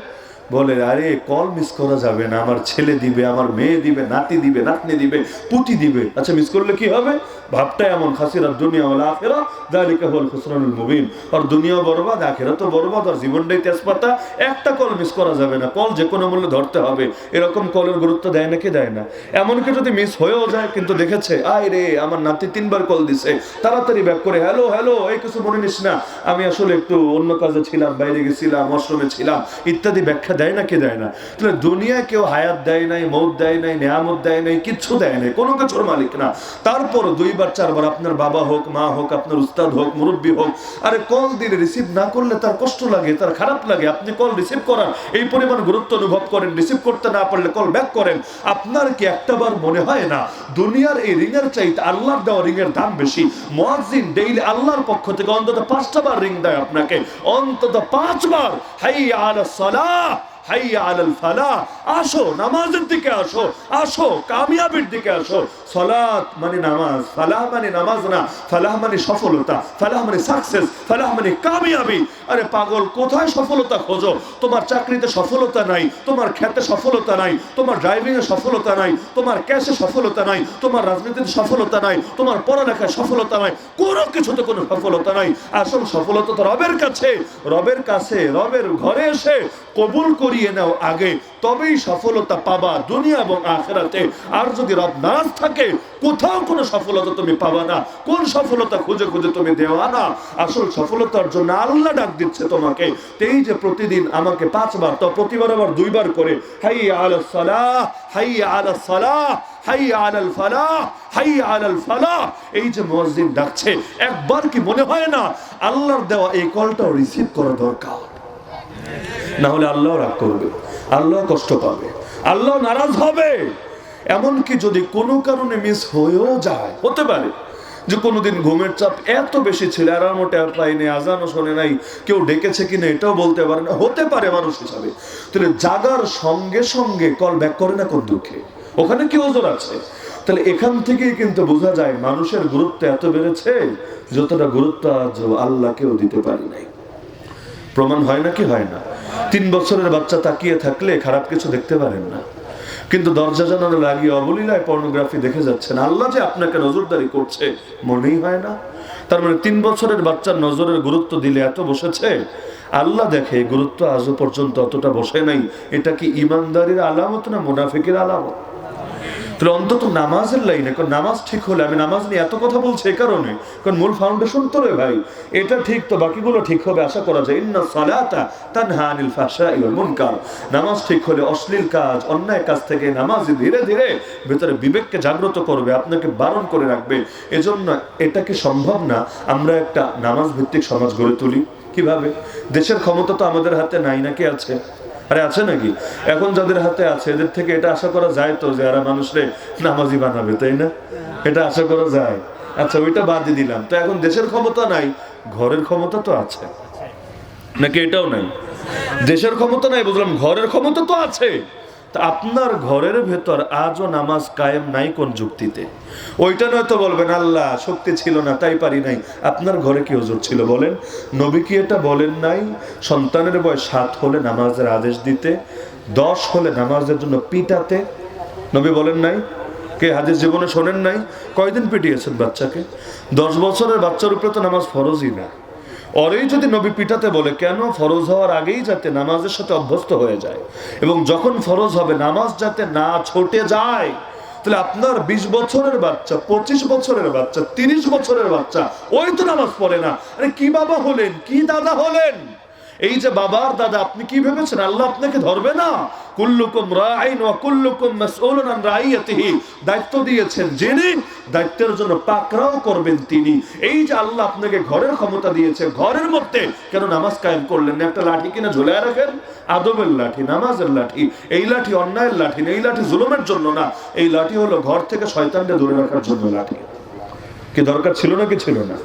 বলে আরে কল মিস করা যাবে না, আমার ছেলে দিবে, আমার মেয়ে দিবে, নাতি দিবে, নাতনি দিবে, পুতি দিবে। আচ্ছা মিস করলে কি হবে? ভাবটা এমন, খাসিরাত দুনিয়া ওয়াল আখিরা যালিকা হুয়াল খুসরানুল মুবিন। আর দুনিয়া বরবাদ, আখিরাতও বরবাদ, আর জীবনটাই তেজপাতা। একটা কল মিস করা যাবে না, কল যে কোনো মূল্যে ধরতে হবে। এরকম কলের গুরুত্ব দেয় নাকি দেয় না? এমনকি যদি মিস হয়েও যায়, কিন্তু দেখেছে আয় রে আমার নাতি 3 বার কল দিছে, তাড়াতাড়ি ব্যাক করে হ্যালো হ্যালো, এই কিছু মনে নিস না, আমি আসলে একটু অন্য কাজে ছিলাম, বাইরে গেছিলাম, ওয়াশরুমে ছিলাম, ইত্যাদি ব্যাখ্যা দেয় নাকি দেয় না? তাহলে দুনিয়ায় কেউ হায়াত দেয় নাই, মৌত দেয় নাই, নেয়ামত দেয় নাই, কিচ্ছু দেয় নাই, কোনো কিছুর মালিক না। তারপর 2 বার 4 বার আপনার বাবা হোক, মা হোক, আপনার উস্তাদ হোক, মুরব্বী হোক, আরে কল দিলে রিসিভ না করলে তার কষ্ট লাগে, তার খারাপ লাগে। আপনি কল রিসিভ করার এই পরিমাণ গুরুত্ব অনুভব করেন, রিসিভ করতে না পারলে কল ব্যাক করেন। আপনার কি একটাবার মনে হয় না দুনিয়ার এই রিংয়ের চাইতে আল্লাহর দেওয়া রিংয়ের দাম বেশি? মুয়াজ্জিন ডেইলি আল্লাহর পক্ষ থেকে অন্তত 5টা বার রিং দেয় আপনাকে, অন্তত 5 বার। হাইয়া আলাস সালাহ, হাইয়া আলাল ফালাহ, আসো নামাজের দিকে আসো, আসো কামিয়াবির দিকে আসো। সালাত মানে নামাজ, ফালাহ মানে নামাজ না, ফালাহ মানে সফলতা, ফালাহ মানে সাকসেস, ফালাহ মানে কামিয়াবি। আরে পাগল, কোথায় সফলতা খোঁজো? তোমার চাকরিতে সফলতা নাই, তোমার খেতে সফলতা নাই, তোমার ড্রাইভিং এ সফলতা নাই, তোমার ক্যাশে সফলতা নাই, তোমার রাজনীতিতে সফলতা নাই, তোমার পড়ালেখায় সফলতা নাই, কোনো কিছুতে কোনো সফলতা নাই। আসল সফলতা তো রবের কাছে, রবের কাছে, রবের ঘরে এসে কবুল করিয়ে নাও আগে, তবেই সফলতা পাবা দুনিয়া এবং আখিরাতে। আর যদি রব নারাজ থাকে, কোথাও কোনো সফলতা তুমি পাবা না। কোন সফলতা খুঁজে খুঁজে তুমি দেওয়া না? আসল সফলতার জন্য আল্লাহ ডাক দিচ্ছে তোমাকে। এই যে প্রতিদিন আমাকে 5 বার, তো প্রতিবার আবার 2 বার করে হাইয়া আলাস সালাহ, হাইয়া আলাস সালাহ, হাইয়া আলাল ফালাহ, হাইয়া আলাল ফালাহ, এই যে মুয়াজ্জিন ডাকছে, একবার কি মনে হয় না আল্লাহর দেওয়া এই কলটাও রিসিভ করা দরকার? না হলে আল্লাহ রাগ করবে, আল্লাহ কষ্ট পাবে, আল্লাহ নারাজ হবে। এমনকি যদি কোনো কারণে মিস হয়েও যায়, হতে পারে যে কোনোদিন ঘুমের চাপ এত বেশি ছিল, অ্যালার্মও টের পাইনি, আজানও শোনে নাই, কেউ ডেকেছে কিনা এটাও বলতে পারে না, হতে পারে মানুষ হিসাবে। তাহলে জাগার সঙ্গে সঙ্গে কল ব্যাক করে না কোন দুঃখে, ওখানে কি ওজোর আছে? তাহলে এখান থেকেই কিন্তু বোঝা যায় মানুষের গুরুত্ব এত বেড়েছে যতটা গুরুত্ব আজ আল্লাহকেও দিতে পারি নাই। প্রমাণ হয় না কি হয় না? 3 বছরের বাচ্চা তাকিয়ে থাকলে খারাপ কিছু দেখতে পারেন না, কিন্তু দরজা জানানো লাগিয়ে অবলীলায় পর্নোগ্রাফি দেখে যাচ্ছেন, আল্লাহ যে আপনাকে নজরদারি করছে মনেই হয় না। তার মানে 3 বছরের বাচ্চার নজরের গুরুত্ব দিলে এত বসেছে, আল্লাহ দেখে গুরুত্ব আজও পর্যন্ত অতটা বসে নাই। এটা কি ইমানদারির আলামত না মুনাফিকের আলামত? তাহলে অন্তত নামাজের লাইনে, কারণ নামাজ ঠিক হলে, আমি নামাজ নিয়ে এত কথা বলছি এ কারণে, কারণ মূল ফাউন্ডেশন তো রে ভাই, এটা ঠিক তো বাকিগুলো ঠিক হবে আশা করা যায়। ইন্না সালাতা তানহা আনিল ফাহশাই ওয়াল মুনকার, নামাজ ঠিক হলে অশ্লীল কাজ, অন্যায় কাজ থেকে নামাজ ধীরে ধীরে ভেতরে বিবেককে জাগ্রত করবে, আপনাকে বারণ করে রাখবে। এজন্য এটা কি সম্ভব না আমরা একটা নামাজ ভিত্তিক সমাজ গড়ে তুলি? কিভাবে? দেশের ক্ষমতা তো আমাদের হাতে নাই, নাকি আছে? আরে আছে নাকি? এখন যাদের হাতে আছে এদের থেকে এটা আশা করা যায় তো যে এরা মানুষরে নামাজি বানাবে, তাই না? এটা আশা করা যায়। আচ্ছা, ওইটা বাদ দিলাম। তো এখন দেশের ক্ষমতা নাই, ঘরের ক্ষমতা তো আছে, নাকি এটাও নাই? দেশের ক্ষমতা নাই বুঝলাম, ঘরের ক্ষমতা তো আছে। তা আপনার ঘরের ভেতর আজও নামাজ কায়েম নাই কোন যুক্তিতে? ওইটা নয়তো বলবেন আল্লাহ শক্তি ছিল না তাই পারি নাই। আপনার ঘরে কি হুজুর ছিল বলেন? নবী কি এটা বলেন নাই সন্তানের বয়স 7 হলে নামাজের আদেশ দিতে, 10 হলে নামাজের জন্য পিটাতে? নবী বলেন নাই? কে হাদিস জীবনে শোনেন নাই? কয়দিন পিটিয়েছেন বাচ্চাকে? 10 বছরের বাচ্চার উপরে তো নামাজ ফরজই না। ওরেই যদি নবী পিটাতে বলে, কেন? ফরজ হওয়ার আগেই যাতে নামাজের সাথে অভ্যস্ত হয়ে যায়, এবং যখন ফরজ হবে নামাজ যাতে না ছুটে যায়। তাহলে আপনার 20 বছরের বাচ্চা, 25 বছরের বাচ্চা, 30 বছরের বাচ্চা ওই তো নামাজ পড়ে না। আরে কি বাবা হলেন, কি দাদা হলেন? এই যে বাবার দাদা, আপনি কি ভেবেছেন আল্লাহ আপনাকে ধরবে না? কুল্লুকুম রাঈন ওয়া কুল্লুকুম মাসউলুন আন রাইয়াতিহি, দায়িত্ব দিয়েছেন যিনি, দায়িত্বের জন্য পাকড়াও করবেন তিনি। এই যে আল্লাহ আপনাকে ঘরের ক্ষমতা দিয়েছে, ঘরের মধ্যে কেন নামাজ কায়েম করলেন না? একটা লাঠি কিনা ঝুলায় রাখেন, আদবের লাঠি, নামাজের লাঠি। এই লাঠি অন্যায়ের লাঠি না, এই লাঠি জুলুমের জন্য না, এই লাঠি হলো ঘর থেকে শয়তানকে দূরে রাখার জন্য লাঠি। কি দরকার ছিল না? কি ছিল না?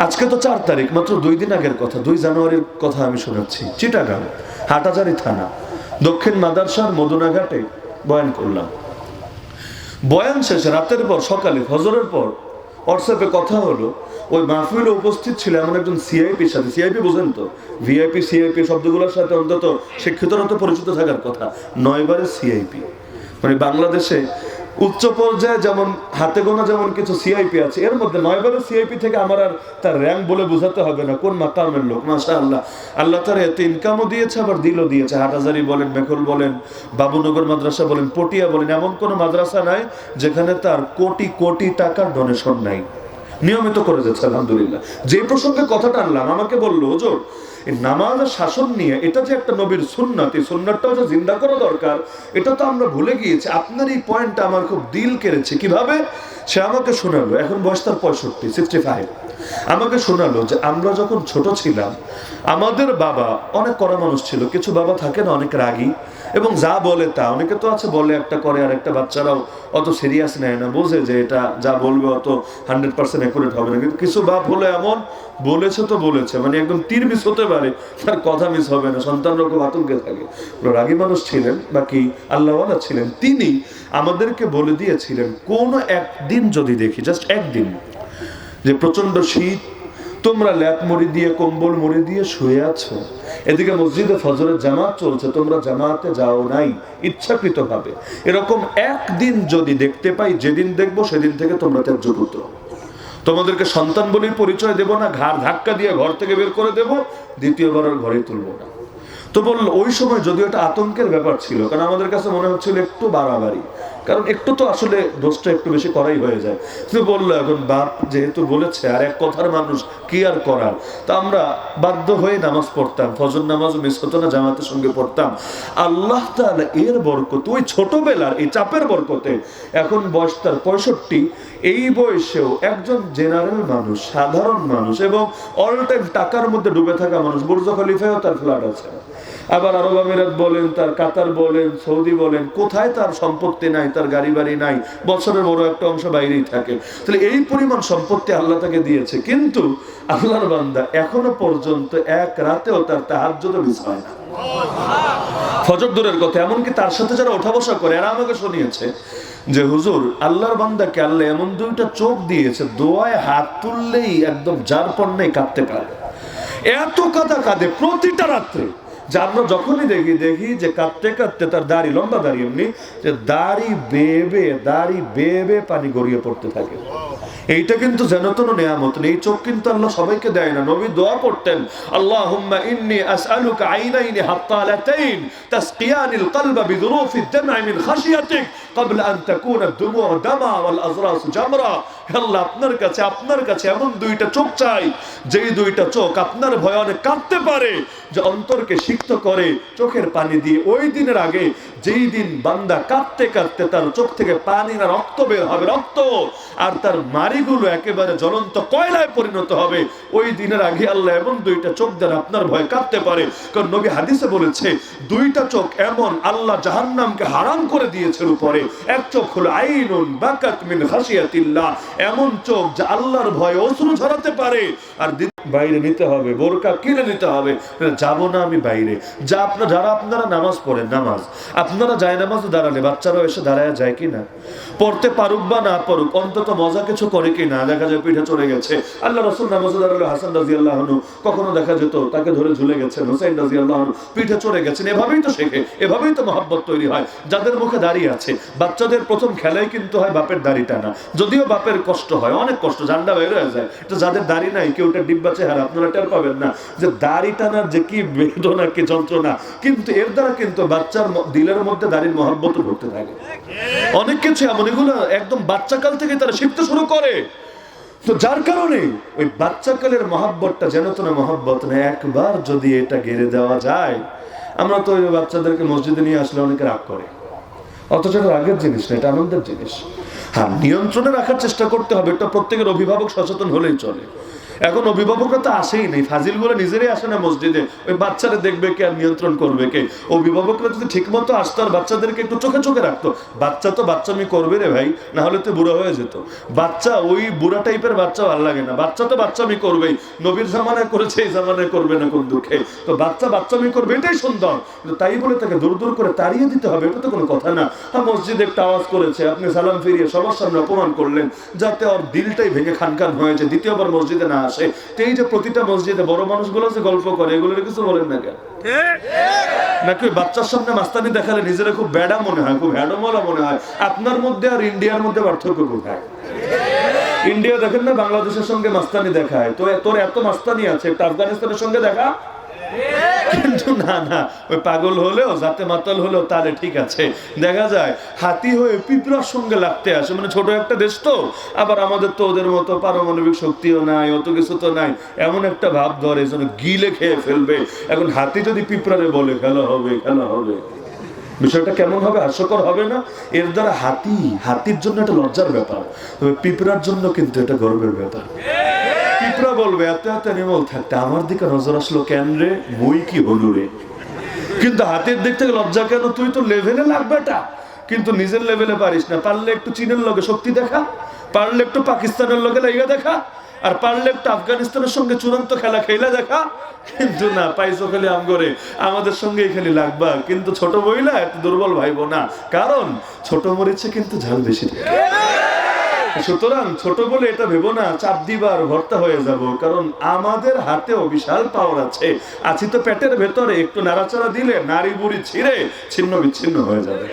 আজকে তো 4 তারিখ, মাত্র 2 দিন আগের কথা, 2 জানুয়ারির কথা আমি শোনাচ্ছি। চিটাগাং হাটাজারি থানা দক্ষিণ মাদারসার মদুনাঘাটে বয়ান করলাম। বয়ান শেষে রাতের পর সকালে ফজরের পর হোয়াটসঅ্যাপে কথা হলো, ওই মাহফিলে উপস্থিত ছিল এমন একজন সিআইপির সাথে। সিআইপি বুঝেন তো? ভিআইপি সিআইপি শব্দগুলোর সাথে অন্তত শিক্ষিতরা তো পরিচিত থাকার কথা। 9 বারের সিআইপি, মানে বাংলাদেশে উচ্চ পর্যায়ে যেমন হাতে গোনা যেমন কিছু সিআইপি আছে, এর মধ্যে 9 বারের সিআইপি থেকে আমার আর তার র্যাঙ্ক বলে বোঝাতে হবে না কোন মাকামের লোক। মাশাআল্লাহ, আল্লাহ তার এত ইনকামও দিয়েছে, আবার দিলও দিয়েছে। হাটহাজারী বলেন, মেখল বলেন, বাবুনগর মাদ্রাসা বলেন, পটিয়া বলেন, এমন কোনো মাদ্রাসা নাই যেখানে তার কোটি কোটি টাকার ডোনেশন নাই। নিয়মিত করে যাচ্ছে আলহামদুলিল্লাহ। যে প্রসঙ্গে কথাটা আনলাম, আমাকে বললো হুজুর এই নামাজ আর শাসন নিয়ে, এটা যে একটা নবীর সুন্নাত, এই সুন্নাতটাও যে জিন্দা করা দরকার, এটা তো আমরা ভুলে গিয়েছি। আপনার এই পয়েন্টটা আমার খুব দিল কেড়েছে। কিভাবে? সে আমাকে শোনালো, এখন বয়স তার 65। আমাকে শোনালো যে আমরা যখন ছোট ছিলাম, আমাদের বাবা অনেক কড়া মানুষ ছিল। কিছু বাবা থাকে না অনেক রাগী, এবং যা বলে তা, অনেকে তো আছে বলে একটা করে, আর একটা বাচ্চারাও অত সিরিয়াস নেয় না, বোঝে যে এটা যা বলবে অত 100% অ্যাকুরেট হবে না। কিন্তু কিছু বাপ হলো এমন, বলেছে তো বলেছে, মানে একদম তীর মিস হতে পারে, তার কথা মিস হবে না, সন্তানরা খুব আতঙ্কে থাকে। রাগী মানুষ ছিলেন, বাকি আল্লাহওয়ালা ছিলেন। তিনি আমাদেরকে বলে দিয়েছিলেন, কোন একদিন যদি দেখি, জাস্ট একদিন, যে প্রচন্ড শীত, তোমরা ল্যাপ মুড়ি দিয়ে, কম্বল মুড়ি দিয়ে শুয়ে আছো, এদিকে মসজিদে ফজরের জামাত চলছে, তোমরা জামাতে যাও নাই ইচ্ছাকৃতভাবে, এরকম একদিন যদি দেখতে পাই, যেদিন দেখবো সেদিন থেকে তোমরা ত্যায্যপুত্র। তোমাদেরকে সন্তান বলেই পরিচয় দেব না, ঘাড় ধাক্কা দিয়ে ঘর থেকে বের করে দেব, দ্বিতীয়বার আর ঘরে তুলবো না। তো বললো ওই সময় যদিও এটা আতঙ্কের ব্যাপার ছিল, কারণ আমাদের কাছে মনে হচ্ছিল একটু বাড়াবাড়ি, কারণ একটু তো আসলে দোষটা একটু বেশি করাই হয়ে যায়। তো বললো এখন বাপ যেহেতু বলেছে, আর এক কথার মানুষ, কি আর করার। তা আমরা বাধ্য হয়ে নামাজ পড়তাম, ফজর নামাজ মিস হতো না, জামাতের সঙ্গে পড়তাম। আল্লাহ তাআলা এর বরকত, ওই ছোটবেলার এই চাপের বরকতে এখন বয়স তার 65, এই বয়সেও একজন জেনারেল মানুষ, সাধারণ মানুষ, এবং অল টাইম টাকার মধ্যে ডুবে থাকা মানুষ, বুর্জ খলিফায়ও তার ফ্ল্যাট আছে, আবার আরব আমিরাত বলেন, তার কাতার বলেন, সৌদি বলেন, কোথায় তার সম্পত্তি নাই, তার গাড়ি বাড়ি নাই, বছরের বড় একটা অংশ বাইরেই থাকে। তাহলে এই পরিমাণ সম্পত্তি আল্লাহ তাকে দিয়েছে, কিন্তু আল্লাহর বান্দা এখনো পর্যন্ত এক রাতেও তার তাহাজ্জুদ মিস হয় না। ফজর দূরের কথা, এমনকি তার সাথে যারা ওঠা বসা করে এরা আমাকে শুনিয়েছে যে হুজুর, আল্লাহর বান্দাকে আল্লাহ এমন দুইটা চোখ দিয়েছে, দোয়ায় হাত তুললেই একদম যার পণ্যে কাঁদতে পারে। এত কাঁদে প্রতিটা রাত্রে, যে আমরা যখনই দেখি যে কাঁদতে কাঁদতে তার দাড়ি, লম্বা দাড়ি, এমনি যে দাড়ি বেয়ে পানি গড়িয়ে পড়তে থাকে। এইটা কিন্তু যেন তেন নেয়ামত নেই। এই চোখ কিন্তু আল্লাহ সবাইকে দেয় না। নবী দোয়া করতেন, আল্লাহুম্মা ইন্নী আসআলুকা আইনাইনি হাত্তালাতাইন তাসকিয়ানিল কলবা বিদুরুফিদ দাম'i মিন খাশিয়াতিক ক্বাবলা আন তাকুনা আদ-দুমু'ু দামা ওয়াল আযরাসু জামরা। আল্লাহ, আপনার কাছে এমন দুইটা চোখ চাই, যেই দুইটা চোখ আপনার ভয়ে অনেক কাঁদতে পারে, যে অন্তরকে সিক্ত করে চোখের পানি দিয়ে। ওই দিনের আগে, যেই দিন বান্দা কাঁদতে কাঁদতে তার চোখ থেকে পানি না রক্ত বের হবে, রক্ত, আর তার মাড়িগুলো একেবারে জ্বলন্ত কয়লায় পরিণত হবে, ওই দিনের আগে আল্লাহ এমন দুইটা চোখ দেন আপনার ভয় কাঁদতে পারে। কারণ নবী হাদিসে বলেছে, দুইটা চোখ এমন আল্লাহ জাহান্নামকে হারাম করে দিয়েছে উপরে। এক চোখ হলো আইনুন বাকাত মিন খাশিয়াতিল্লাহ, এমন চোখ যা আল্লাহর ভয়ে অশ্রু ঝরাতে পারে। আর বাইরে নিতে হবে, বোরকা কিনে নিতে হবে। যাব না আমি বাইরে। যারা আপনারা নামাজ পড়েন, নামাজ আপনারা যায় নামাজে দাঁড়ালে বাচ্চারাও এসে দাঁড়ায় যায় কিনা, পড়তে পারুক বা না পারুক, অন্তত মজা কিছু করে কিনা। দেখা যায় পিঠে চড়ে গেছে, আল্লাহ রাসূল নামাজে দাঁড়ালে হাসান রাদিয়াল্লাহু আনহু কখনো দেখা যেত তাকে ধরে ঝুলে গেছেন, হুসাইন রাদিয়াল্লাহু আনহু পিঠে চড়ে গেছেন। এভাবেই তো শেখে, এভাবেই তো মহব্বত তৈরি হয়। যাদের মুখে দাড়ি আছে, বাচ্চাদের প্রথম খেলাই কিন্তু হয় বাপের দাড়ি টানা। যদিও বাপের কষ্ট হয়, অনেক কষ্ট, জান্ডা বের হয়ে যায়। তো যাদের দাড়ি নাই, কেউটা ডিব্বা চেহারা, আপনারা টের পাবেন না যে দাড়ি টানার যে কি বেদনা, কি যন্ত্রণা। কিন্তু এর দ্বারা কিন্তু বাচ্চার দিলের মধ্যে দাড়ির মহব্বত ঢুকতে থাকে। অনেক কিছু এমন, এগুলো একদম বাচ্চাকাল থেকে তারা শিখতে শুরু করে। তো যার কারণে ওই বাচ্চাকালের মহব্বতটা যেন তো না মহব্বত না, একবার যদি এটা গেড়ে দেওয়া যায়। আমরা তো ওই বাচ্চাদেরকে মসজিদে নিয়ে আসলে অনেকে রাগ করে, অথচ এটা রাগের জিনিস না, এটা আনন্দের জিনিস। হ্যাঁ, নিয়ন্ত্রণে রাখার চেষ্টা করতে হবে, এটা প্রত্যেকের অভিভাবক সচেতন হলেই চলে। এখন অভিভাবকরা তো আসেই নেই, ফাজিল গুলো নিজেরাই আসে না মসজিদে, ওই বাচ্চারা দেখবে কে আর নিয়ন্ত্রণ করবে কে? অভিভাবকরা যদি ঠিক মতো আসতো আর বাচ্চাদেরকে একটু চোখে রাখতো, বাচ্চা তো বাচ্চামি করবে রে ভাই, না হলে তো বুড়া হয়ে যেত। বাচ্চা ওই বুড়া টাইপের বাচ্চা ভালো লাগে না, বাচ্চা তো বাচ্চামি করবেই। নবীর জামানায় করেছে, এই জামানায় করবে না কোন দুঃখে। তো বাচ্চা বাচ্চামি করবে, এটাই সুন্দর। কিন্তু তাই বলে তাকে দূর দূর করে তাড়িয়ে দিতে হবে, এটা তো কোনো কথা না। হ্যাঁ, মসজিদে একটা আওয়াজ করেছে, আপনি সালাম ফিরিয়ে সবার সামনে অপমান করলেন, যাতে ওর দিলটাই ভেঙে খানখান হয়েছে, দ্বিতীয়বার মসজিদে না আসে। এই যে প্রতিটা মসজিদে বড় মানুষগুলো যে গল্প করে, এগুলোর কিছু বলেন না কেন? নাকি বাচ্চার সামনে মাস্তানি দেখালে নিজেরা খুব ব্যাডা মনে হয়, খুব হ্যাডমলা মনে হয়? আপনার মধ্যে আর ইন্ডিয়ার মধ্যে পার্থক্য কোথায়? ইন্ডিয়া দেখেন না বাংলাদেশের সঙ্গে মাস্তানি দেখায়, তো তোর এত মাস্তানি আছে, একটা আফগানিস্তানের সঙ্গে দেখা। কিন্তু না, ওই পাগল হলেও, যাতে মাতাল হলেও তাহলে ঠিক আছে। দেখা যায় হাতি হয়ে পিঁপড়ার সঙ্গে লাগতে আসে, মানে ছোট একটা দেশ তো, আবার আমাদের তো ওদের মতো পারমাণবিক শক্তিও নাই, অত কিছু তো নাই, এমন একটা ভাব ধরে যেন গিলে খেয়ে ফেলবে। এখন হাতি যদি পিঁপড়ারে বলে খেলা হবে, বিষয়টা কেমন হবে? হাস্যকর হবে না? এর দ্বারা হাতির জন্য এটা লজ্জার ব্যাপার, তবে পিঁপড়ার জন্য কিন্তু এটা গর্বের ব্যাপার। পিঁপড়া বলবে, এত নির্মল থাকতে আমার দিকে নজর আসলো কেন রে, মই কি হলু রে? কিন্তু হাতির দিক থেকে লজ্জা কেন? তুই তো লেভেলে লাগবে এটা, কিন্তু নিজের লেভেলে পারিস না। পারলে একটু চীনের লগে শক্তি দেখা, পারলে একটু পাকিস্তানের লগে লাগিয়ে দেখা, আর পারলে একটু আফগানিস্তানের সঙ্গে চূড়ান্ত খেলা খেলা দেখা। কিন্তু না, পাইছো খালি আমগরে, আমাদের সঙ্গে খালি লাগবা। কিন্তু ছোট বইলা এত দুর্বল ভাইবো না, কারণ ছোট মরিচে কিন্তু ঝাল বেশি থাকে। সুতরাং ছোট বলে এটা ভেবো না চাপ দিবার ভর্তা হয়ে যাব, কারণ আমাদের হাতেও বিশাল পাওয়ার আছে। আছি তো পেটের ভেতরে, একটু নাড়াচাড়া দিলে নারী বুড়ি ছিঁড়ে ছিন্ন বিচ্ছিন্ন হয়ে যাবে।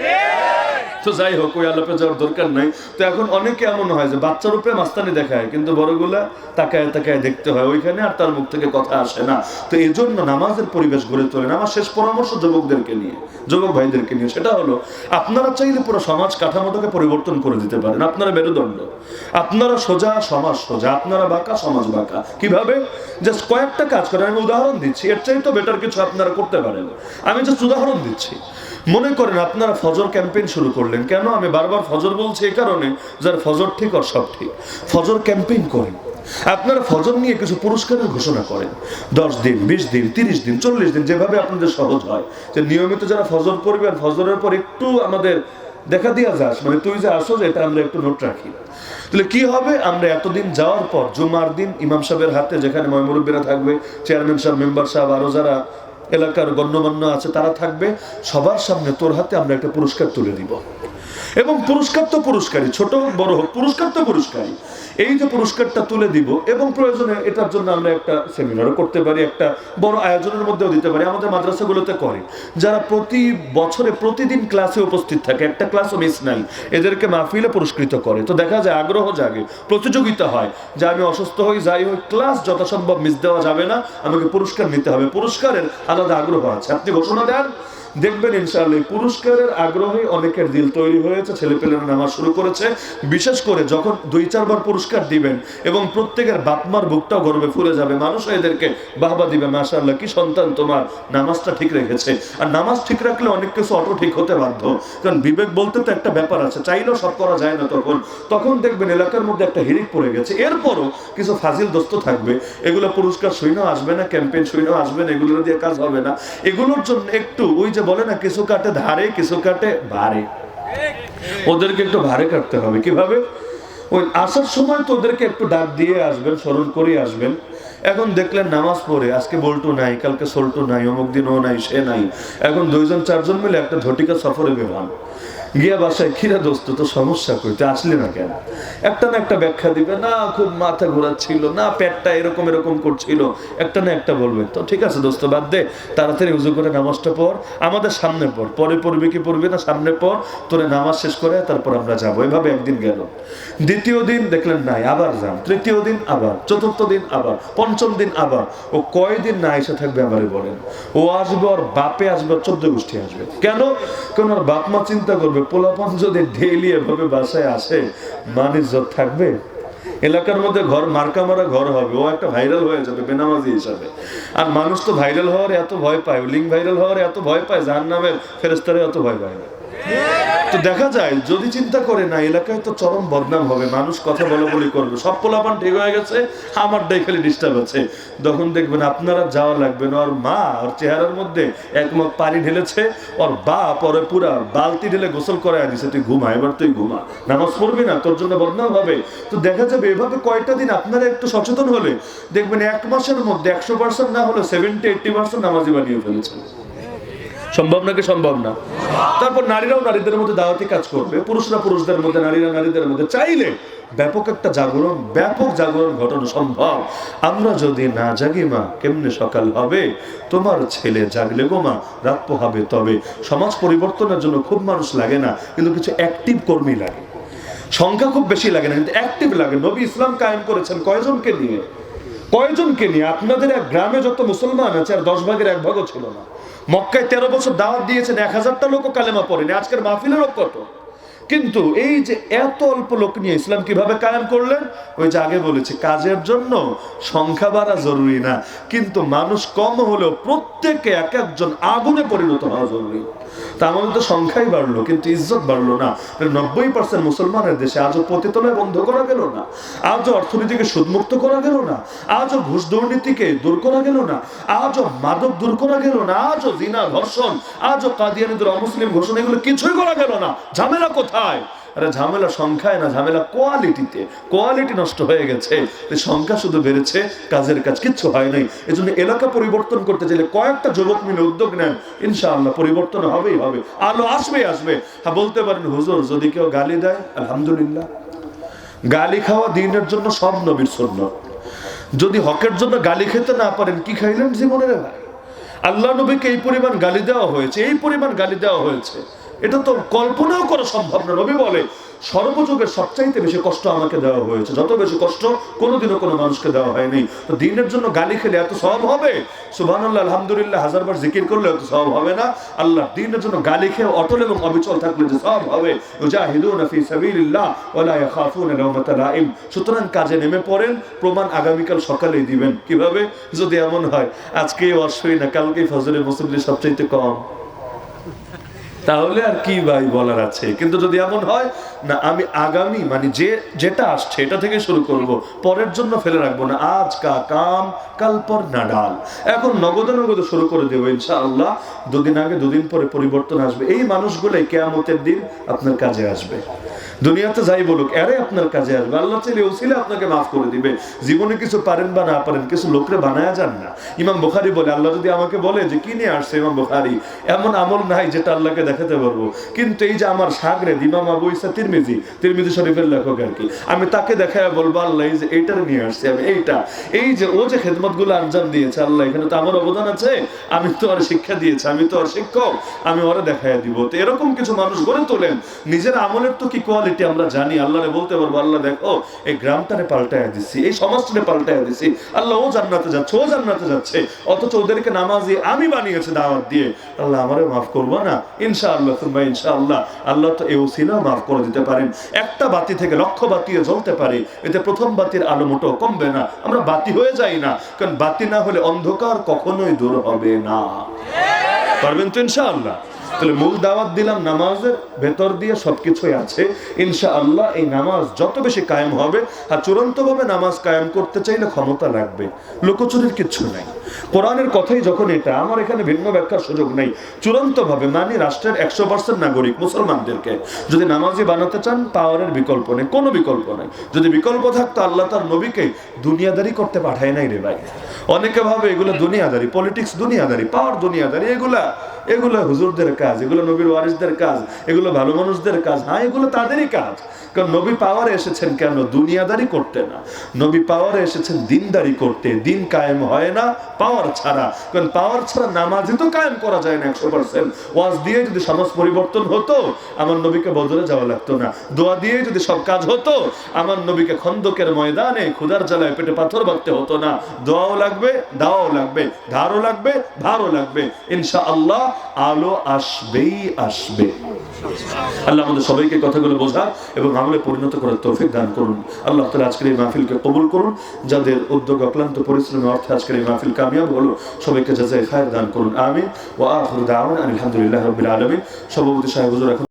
তো যাই হোক, ওই আলাপে যাওয়ার দরকার নাই। তো এখন অনেকে এমন হয় যে বাচ্চার উপরে মাস্তানি দেখায়, কিন্তু বড়গুলা তাকায় দেখতে হয় ওইখানে, আর তার মুখ থেকে কথা আসে না। তো এই জন্য নামাজের পরিবেশ গড়ে তোলেন। আমার শেষ পরামর্শ যুবকদেরকে নিয়ে, যুবক ভাইদেরকে নিয়ে, সেটা হলো আপনারা চাইলে পুরো সমাজ কাঠামোটাকে পরিবর্তন করে দিতে পারেন। আপনারা মেরুদণ্ড, আপনারা সোজা, সমাজ সোজা, আপনারা বাঁকা, সমাজ বাঁকা। কিভাবে? জাস্ট কয়েকটা কাজ করেন, আমি উদাহরণ দিচ্ছি, এর চাইতে বেটার কিছু আপনারা করতে পারেন। আমি জাস্ট উদাহরণ দিচ্ছি। মনে করেন আপনারা ফজর ক্যাম্পেইন শুরু করলেন। কেন আমি বারবার ফজর বলছি? এই কারণে যার ফজর ঠিক আর সব ঠিক। ফজর ক্যাম্পেইন করেন, আপনারা ফজর নিয়ে কিছু পুরস্কারের ঘোষণা করেন, 10 দিন, 20 দিন, 30 দিন, 40 দিন, যেভাবে আপনাদের সহজ হয়। যে নিয়মিত যারা ফজর পড়বে, আর ফজরের পর একটু আমাদের দেখা দিয়া যাস, মানে তুই যে আসো, এটা আমরা একটু নোট রাখি। তাহলে কি হবে, আমরা এতদিন যাওয়ার পর জুমার দিন ইমাম সাহেবের হাতে, যেখানে মুরব্বীরা থাকবে, চেয়ারম্যান সাহেব, মেম্বার সাহেব, আরো যারা এলাকার গণ্যমান্য আছে তারা থাকবে, সবার সামনে তোর হাতে আমরা একটা পুরস্কার তুলে দিব। এবং পুরস্কার তো পুরস্কারই, ছোট হোক বড় হোক, পুরস্কার তো পুরস্কারই। এই যে পুরস্কারটা তুলে দিব, এবং প্রয়োজনে এটার জন্য আমরা একটা সেমিনারও করতে পারি, একটা বড় আয়োজনের মধ্যেও দিতে পারি। আমাদের মাদ্রাসাগুলোতে করে, যারা প্রতি বছরে প্রতিদিন ক্লাসে উপস্থিত থাকে, একটা ক্লাসও মিস নাই, এদেরকে মাহফিলে পুরস্কৃত করে। তো দেখা যায় আগ্রহ জাগে, প্রতিযোগিতা হয়, যে আমি অসুস্থ হই, যাই হোক, ক্লাস যথাসম্ভব মিস দেওয়া যাবে না, আমাকে পুরস্কার নিতে হবে। পুরস্কারের আলাদা আগ্রহ আছে, আপনি ঘোষণা দেন, দেখবেন ইনশাআল্লাহ পুরস্কারের আগ্রহে অনেকের দিল তৈরি হয়েছে, ছেলেপেলেরা নামাজ শুরু করেছে। বিশেষ করে যখন 2-4 বার পুরস্কার দিবেন, এবং প্রত্যেকের বাপমার বুকটাও গর্বে ফুলে যাবে, মানুষ এদেরকে বাহবা দিবে, মাশাআল্লাহ কি সন্তান তোমার, নামাজটা ঠিক রেখেছে। আর নামাজ ঠিক রাখলে অনেক কিছু অটো ঠিক হতে বাধ্য, কারণ বিবেক বলতে তো একটা ব্যাপার আছে, চাইলেও সব করা যায় না। তখন দেখবেন এলাকার মধ্যে একটা হিড়িক পড়ে গেছে। এরপরও কিছু ফাজিল দোস্ত থাকবে, এগুলো পুরস্কার সইনাও আসবে না, ক্যাম্পেইন সইনাও আসবে না, এগুলো দিয়ে কাজ হবে না। এগুলোর জন্য একটু ওই যে বলে না, কিছু কাটে ধারে, কিছু কাটে ভারে, ওদেরকে একটু ভারে কাটতে হবে। কিভাবে, ওই আসার সময় তো ওদেরকে একটু ডাক দিয়ে আসবেন, স্মরণ করে আসবেন। এখন দেখলেন নামাজ পড়ে আজকে বল্টু নাই, কালকে সল্টু নাই, অমুক দিন ও নাই, সে নাই, এখন 2-4 জন মিলে একটা ঝটিকা সফরে বেরোন, গিয়া বাসায়, খিরা দোস্ত তো সমস্যা করতে আসলে না কেন, একটা না একটা ব্যাখ্যা দিবে, না খুব মাথা ঘোরাচ্ছিল, না পেটটা এরকম এরকম করছিল, একটা না একটা বলবে। তো ঠিক আছে দোস্ত, বাদ দে, তাড়াতাড়ি উজু করে নামাজটা পড়, আমাদের সামনে পড়, পরে পড়বি কি পড়বি না, সামনে পড়, তোরে নামাজ শেষ করে তারপর আমরা যাবো। এভাবে একদিন গেল, দ্বিতীয় দিন দেখলেন নাই, আবার যান, তৃতীয় দিন আবার, চতুর্থ দিন আবার, পঞ্চম দিন আবার। ও কয়দিন না এসে থাকবে আমারে বলেন? ও আসবে, ওর বাপে আসবে, 14 গোষ্ঠী আসবে। কেন? কারণ ওর বাপ মা চিন্তা করবে, পোলাপান যদি ডেইলি এভাবে বাসায় আসে, মান ইজ্জত থাকবে? এলাকার মধ্যে ঘর মার্কা মারা ঘর হবে, ও একটা ভাইরাল হয়ে যাবে বেনামাজি হিসাবে। আর মানুষ তো ভাইরাল হওয়ার এত ভয় পায়, লিঙ্ক ভাইরাল হওয়ার এত ভয় পায়, জাহান্নামের ফেরেশতারা এত ভয় পায় না। তো দেখা যায়, যদি চিন্তা করে না, এলাকায় তো চরম বদনাম হবে, মানুষ কথা বলি করবে, সব পোলাপান ঠিক হয়ে গেছে, আমারটাই খালি ডিস্টার্ব আছে। তখন দেখবেন আপনারা যাওয়া লাগবে না, ওর মা ওর চেহারার মধ্যে এক মগ পানি ঢেলেছে, ওর বাপ ওরে পুরা বালতি ঢেলে গোসল করে দিছে, তুই ঘুমা, এবার তুই ঘুমা, নামাজ পড়বি না, তোর জন্য বদনাম হবে। তো দেখা যাবে এভাবে কয়টা দিন আপনারা একটু সচেতন হলে দেখবেন 1 মাসের মধ্যে 100% না হলে 70-80% নামাজি বানিয়ে ফেলেছে। সম্ভব নাকি সম্ভব না? তারপর নারীরাও নারীদের মধ্যে দাওয়াতি কাজ করবে, পুরুষরা পুরুষদের মধ্যে, নারীরা নারীদের মধ্যে, চাইলে ব্যাপক একটা জাগরণ, ব্যাপক জাগরণ ঘটানো সম্ভব। আমরা যদি না জাগি মা, কেমনে সকাল হবে? তোমার ছেলে জাগলে গো মা, রাত পোহাবে তবে। সমাজ পরিবর্তনের জন্য খুব মানুষ লাগে না, কিন্তু কিছু অ্যাক্টিভ কর্মী লাগে। সংখ্যা খুব বেশি লাগে না, কিন্তু অ্যাক্টিভ লাগে। নবী ইসলাম কায়েম করেছেন কয়জনকে নিয়ে? কয়জনকে নিয়ে? আপনাদের এক গ্রামে যত মুসলমান আছে, আর 10 ভাগের 1 ভাগও ছিল না। মক্কায় 13 বছর দাওয়াত দিয়েছেন, 1000টা লোকও কালেমা পড়েনি। আজকের মাহফিলের লোক কত? কিন্তু এই যে এত অল্প লোক নিয়ে ইসলাম কিভাবে কায়েম করলেন? ওই যে আগে বলেছি, কাজের জন্য সংখ্যা বাড়া জরুরি না, কিন্তু মানুষ কম হলেও প্রত্যেকে এক একজন আগুনে পরিণত হওয়া জরুরি। তা আমাদের তো সংখ্যাই বাড়লো, কিন্তু ইজ্জত বাড়লো না। 90% মুসলমানের দেশে আজও পতিতনয় বন্ধ করা গেল না, আজও অর্থনীতিকে সুদমুক্ত করা গেল না, আজও ঘুষ দুর্নীতিকে দূর করা গেল না, আজও মাদক দূর করা গেল না, আজও জিনা, ধর্ষণ, আজও কাদিয়ানীদের অমুসলিম ঘোষণা, এগুলো কিছুই করা গেল না। ঝামেলা কোথায়? আরে ঝামেলা সংখ্যায় না, ঝামেলা কোয়ালিটিতে। কোয়ালিটি নষ্ট হয়ে গেছে, সংখ্যা শুধু বেড়েছে, কাজের কাজ কিচ্ছু হয় নাই। এজন্য এলাকা পরিবর্তন করতে চাইলে কয়েকটা যুবক মিলে উদ্যোগ নেন, ইনশাআল্লাহ পরিবর্তন হবেই হবে, আলো আসবে। হ্যাঁ, বলতে পারেন হুজুর, যদি কেউ গালি দেয়, আলহামদুলিল্লাহ, গালি খাওয়া দ্বীনের জন্য সব নবীর সুন্নাত। যদি হকের জন্য গালি খেতে না পারেন, কি খাইলেন জীবনে রে ভাই? আল্লাহ নবীকে এই পরিমাণ গালি দেওয়া হয়েছে, এই পরিমাণ গালি দেওয়া হয়েছে, এটা তো কল্পনাও করা সম্ভব না। নবী বলে, সর্বযুগের সবচাইতে বেশি কষ্ট আমাকে দেওয়া হয়েছে, যত বেশি কষ্ট কোনোদিনও কোনো মানুষকে দেওয়া হয়নি। তো দ্বীনের জন্য গালি খেলে এত সওয়াব হবে? সুবহানাল্লাহ, আলহামদুলিল্লাহ 1000 বার জিকির করলে এত সওয়াব হবে না? আল্লাহ দ্বীনের জন্য গালি খেয়ে অটল এবং অবিচল থাকলে যে সওয়াব হবে। ইউজাহিদুনা ফি সাবিলিল্লাহ ওয়া লা ইয়াখাফুনা লাওমাতা লাইম। সুতরাং কাজে নেমে পড়েন, প্রমাণ আগামীকাল সকালেই দিবেন। কিভাবে? যদি এমন হয় আজকেই ওয়াশ হই না, কালকেই ফজরের মুসল্লি সবচাইতে কম, তাহলে আর কি ভাই বলার আছে। কিন্তু যদি এমন হয় না আমি আগামী মানে যেটা আসছে এটা থেকে শুরু করব, পরের জন্য ফেলে রাখবো না, আজ কা কাম কাল পর না ডাল, এখন নগদে নগদে শুরু করে দেবো ইনশাআল্লাহ। দুদিন আগে দুদিন পরে পরিবর্তন আসবে। এই মানুষগুলোই কিয়ামতের দিন আপনার কাজে আসবে। দুনিয়াতে যাই বলুক এরাই আপনার কাজে আসবে। আল্লাহ চাইলে ওসিলে আপনাকে মাফ করে দিবে। জীবনে কিছু পারেন বা না পারেন, কিছু লোকরে বানায়া যান না। ইমাম বুখারী বলে, আল্লাহ যদি আমাকে বলে যে কি নিয়ে আসছে ইমাম বুখারী, এমন আমল নাই যেটা আল্লাহকে দেখাতে পারবো, কিন্তু এই যে আমার শাগরেদ ইমাম আবু ঈসা তিরমিজি শরীফের লেখক আর কি, আমি তাকে দেখায় বলবো আল্লাহ এই যে এইটার নিয়ে আসছি আমি, এইটা এই যে ও যে খেদমত গুলো আঞ্জাম দিয়েছে আল্লাহ, এখানে তো আমার অবদান আছে, আমি তো আর শিক্ষা দিয়েছি, আমি তো আর শিক্ষক, আমি ওরা দেখায় দিব। তো এরকম কিছু মানুষ গড়ে তোলেন, নিজের আমলের তো কি কোয়ালিটি আমরা জানি, আল্লাহরে বলতে পারবো আল্লাহ দেখো এই গ্রামটারে পাল্টায় দিচ্ছি, এই সমাজটারে পাল্টায় দিচ্ছি, আল্লাহ ও জান্নাতে যাচ্ছে, ও জান্নাতে যাচ্ছে, অথচ ওদেরকে নামাজি আমি বানিয়েছি দাওয়াত দিয়ে, আল্লাহ আমারে মাফ করবো না? ইনশাআল্লাহ সুম্মা ইনশাআল্লাহ আল্লাহ তো এই ওসিলা মাফ করে দিতে পারেন। একটা বাতি থেকে লক্ষ বাতিও জ্বলতে পারে, এতে প্রথম বাতির আলো মোটেও কমবে না, আমরা বাতি হয়ে যাই না, কারণ বাতি না হলে অন্ধকার কখনোই দূর হবে না। পারবেন তো ইনশাআল্লাহ? তাহলে মূল দাওয়াত দিলাম, নামাজের ভেতর দিয়ে সবকিছুই আছে ইনশাআল্লাহ। এই নামাজ যত বেশি কায়েম হবে, আর চূড়ান্তভাবে নামাজ কায়েম করতে চাইলে ক্ষমতা লাগবে, লোকচুরির কিচ্ছু নাই। কোরআনের কথাই যখন এটা, আমার এখানে ভিন্ন ব্যাখ্যার সুযোগ নেই, চূড়ান্তভাবে মানে রাষ্ট্রের 100% নাগরিক মুসলমানদেরকে যদি নামাজি বানাতে চান, পাওয়ারের বিকল্প নেই, কোনো বিকল্প নেই। যদি বিকল্প থাকতো আল্লাহ তার নবীকে দুনিয়াদারি করতে পাঠায় নাই রে ভাই। অনেকে ভাবে এগুলো দুনিয়াদারি, পলিটিক্স দুনিয়াদারি, পাওয়ার দুনিয়াদারি, এগুলো হুজুরদের কাজ, এগুলো নবীর ওয়ারিসদের কাজ, এগুলো ভালো মানুষদের কাজ। হ্যাঁ, এগুলো তাদেরই কাজ, কারণ নবী পাওয়ারে এসেছেন কেন? দুনিয়াদারি করতে না, নবী পাওয়ারে এসেছেন দিনদারি করতে। দিন কায়েম হয় না পাওয়ার ছাড়া, কারণ পাওয়ার ছাড়া নামাজই তো কায়েম করা যায় না 100%। ওয়াজ দিয়ে যদি সমাজ পরিবর্তন হতো, আমার নবীকে বদলে যাওয়া লাগতো না। দোয়া দিয়ে যদি সব কাজ হতো, আমার নবীকে খন্দকের ময়দানে ক্ষুধার জ্বালায় পেটে পাথর বাঁধতে হতো না। দোয়াও লাগবে, দাওয়াও লাগবে, ধারও লাগবে, ভারও লাগবে, ইনশাআল্লাহ আলো আসবেই আসবে। আল্লাহ আমাদের সবাইকে কথাগুলো বোঝা এবং আমলে পরিণত করার তৌফিক দান করুন। আল্লাহ তাআলা আজকের এই মাহফিলকে কবুল করুন। যাদের উদ্যোগ অক্লান্ত পরিশ্রমের অর্থে আজকের এই মাহফিল কামিয়াব হলো, সবাইকে জাযায়ে খায়র দান করুন। আমিন। ওয়া আখিরু দাওয়ানা আলহামদুলিল্লাহি রাব্বিল আলামিন। সভাপতি সাহেব হুজুর এখন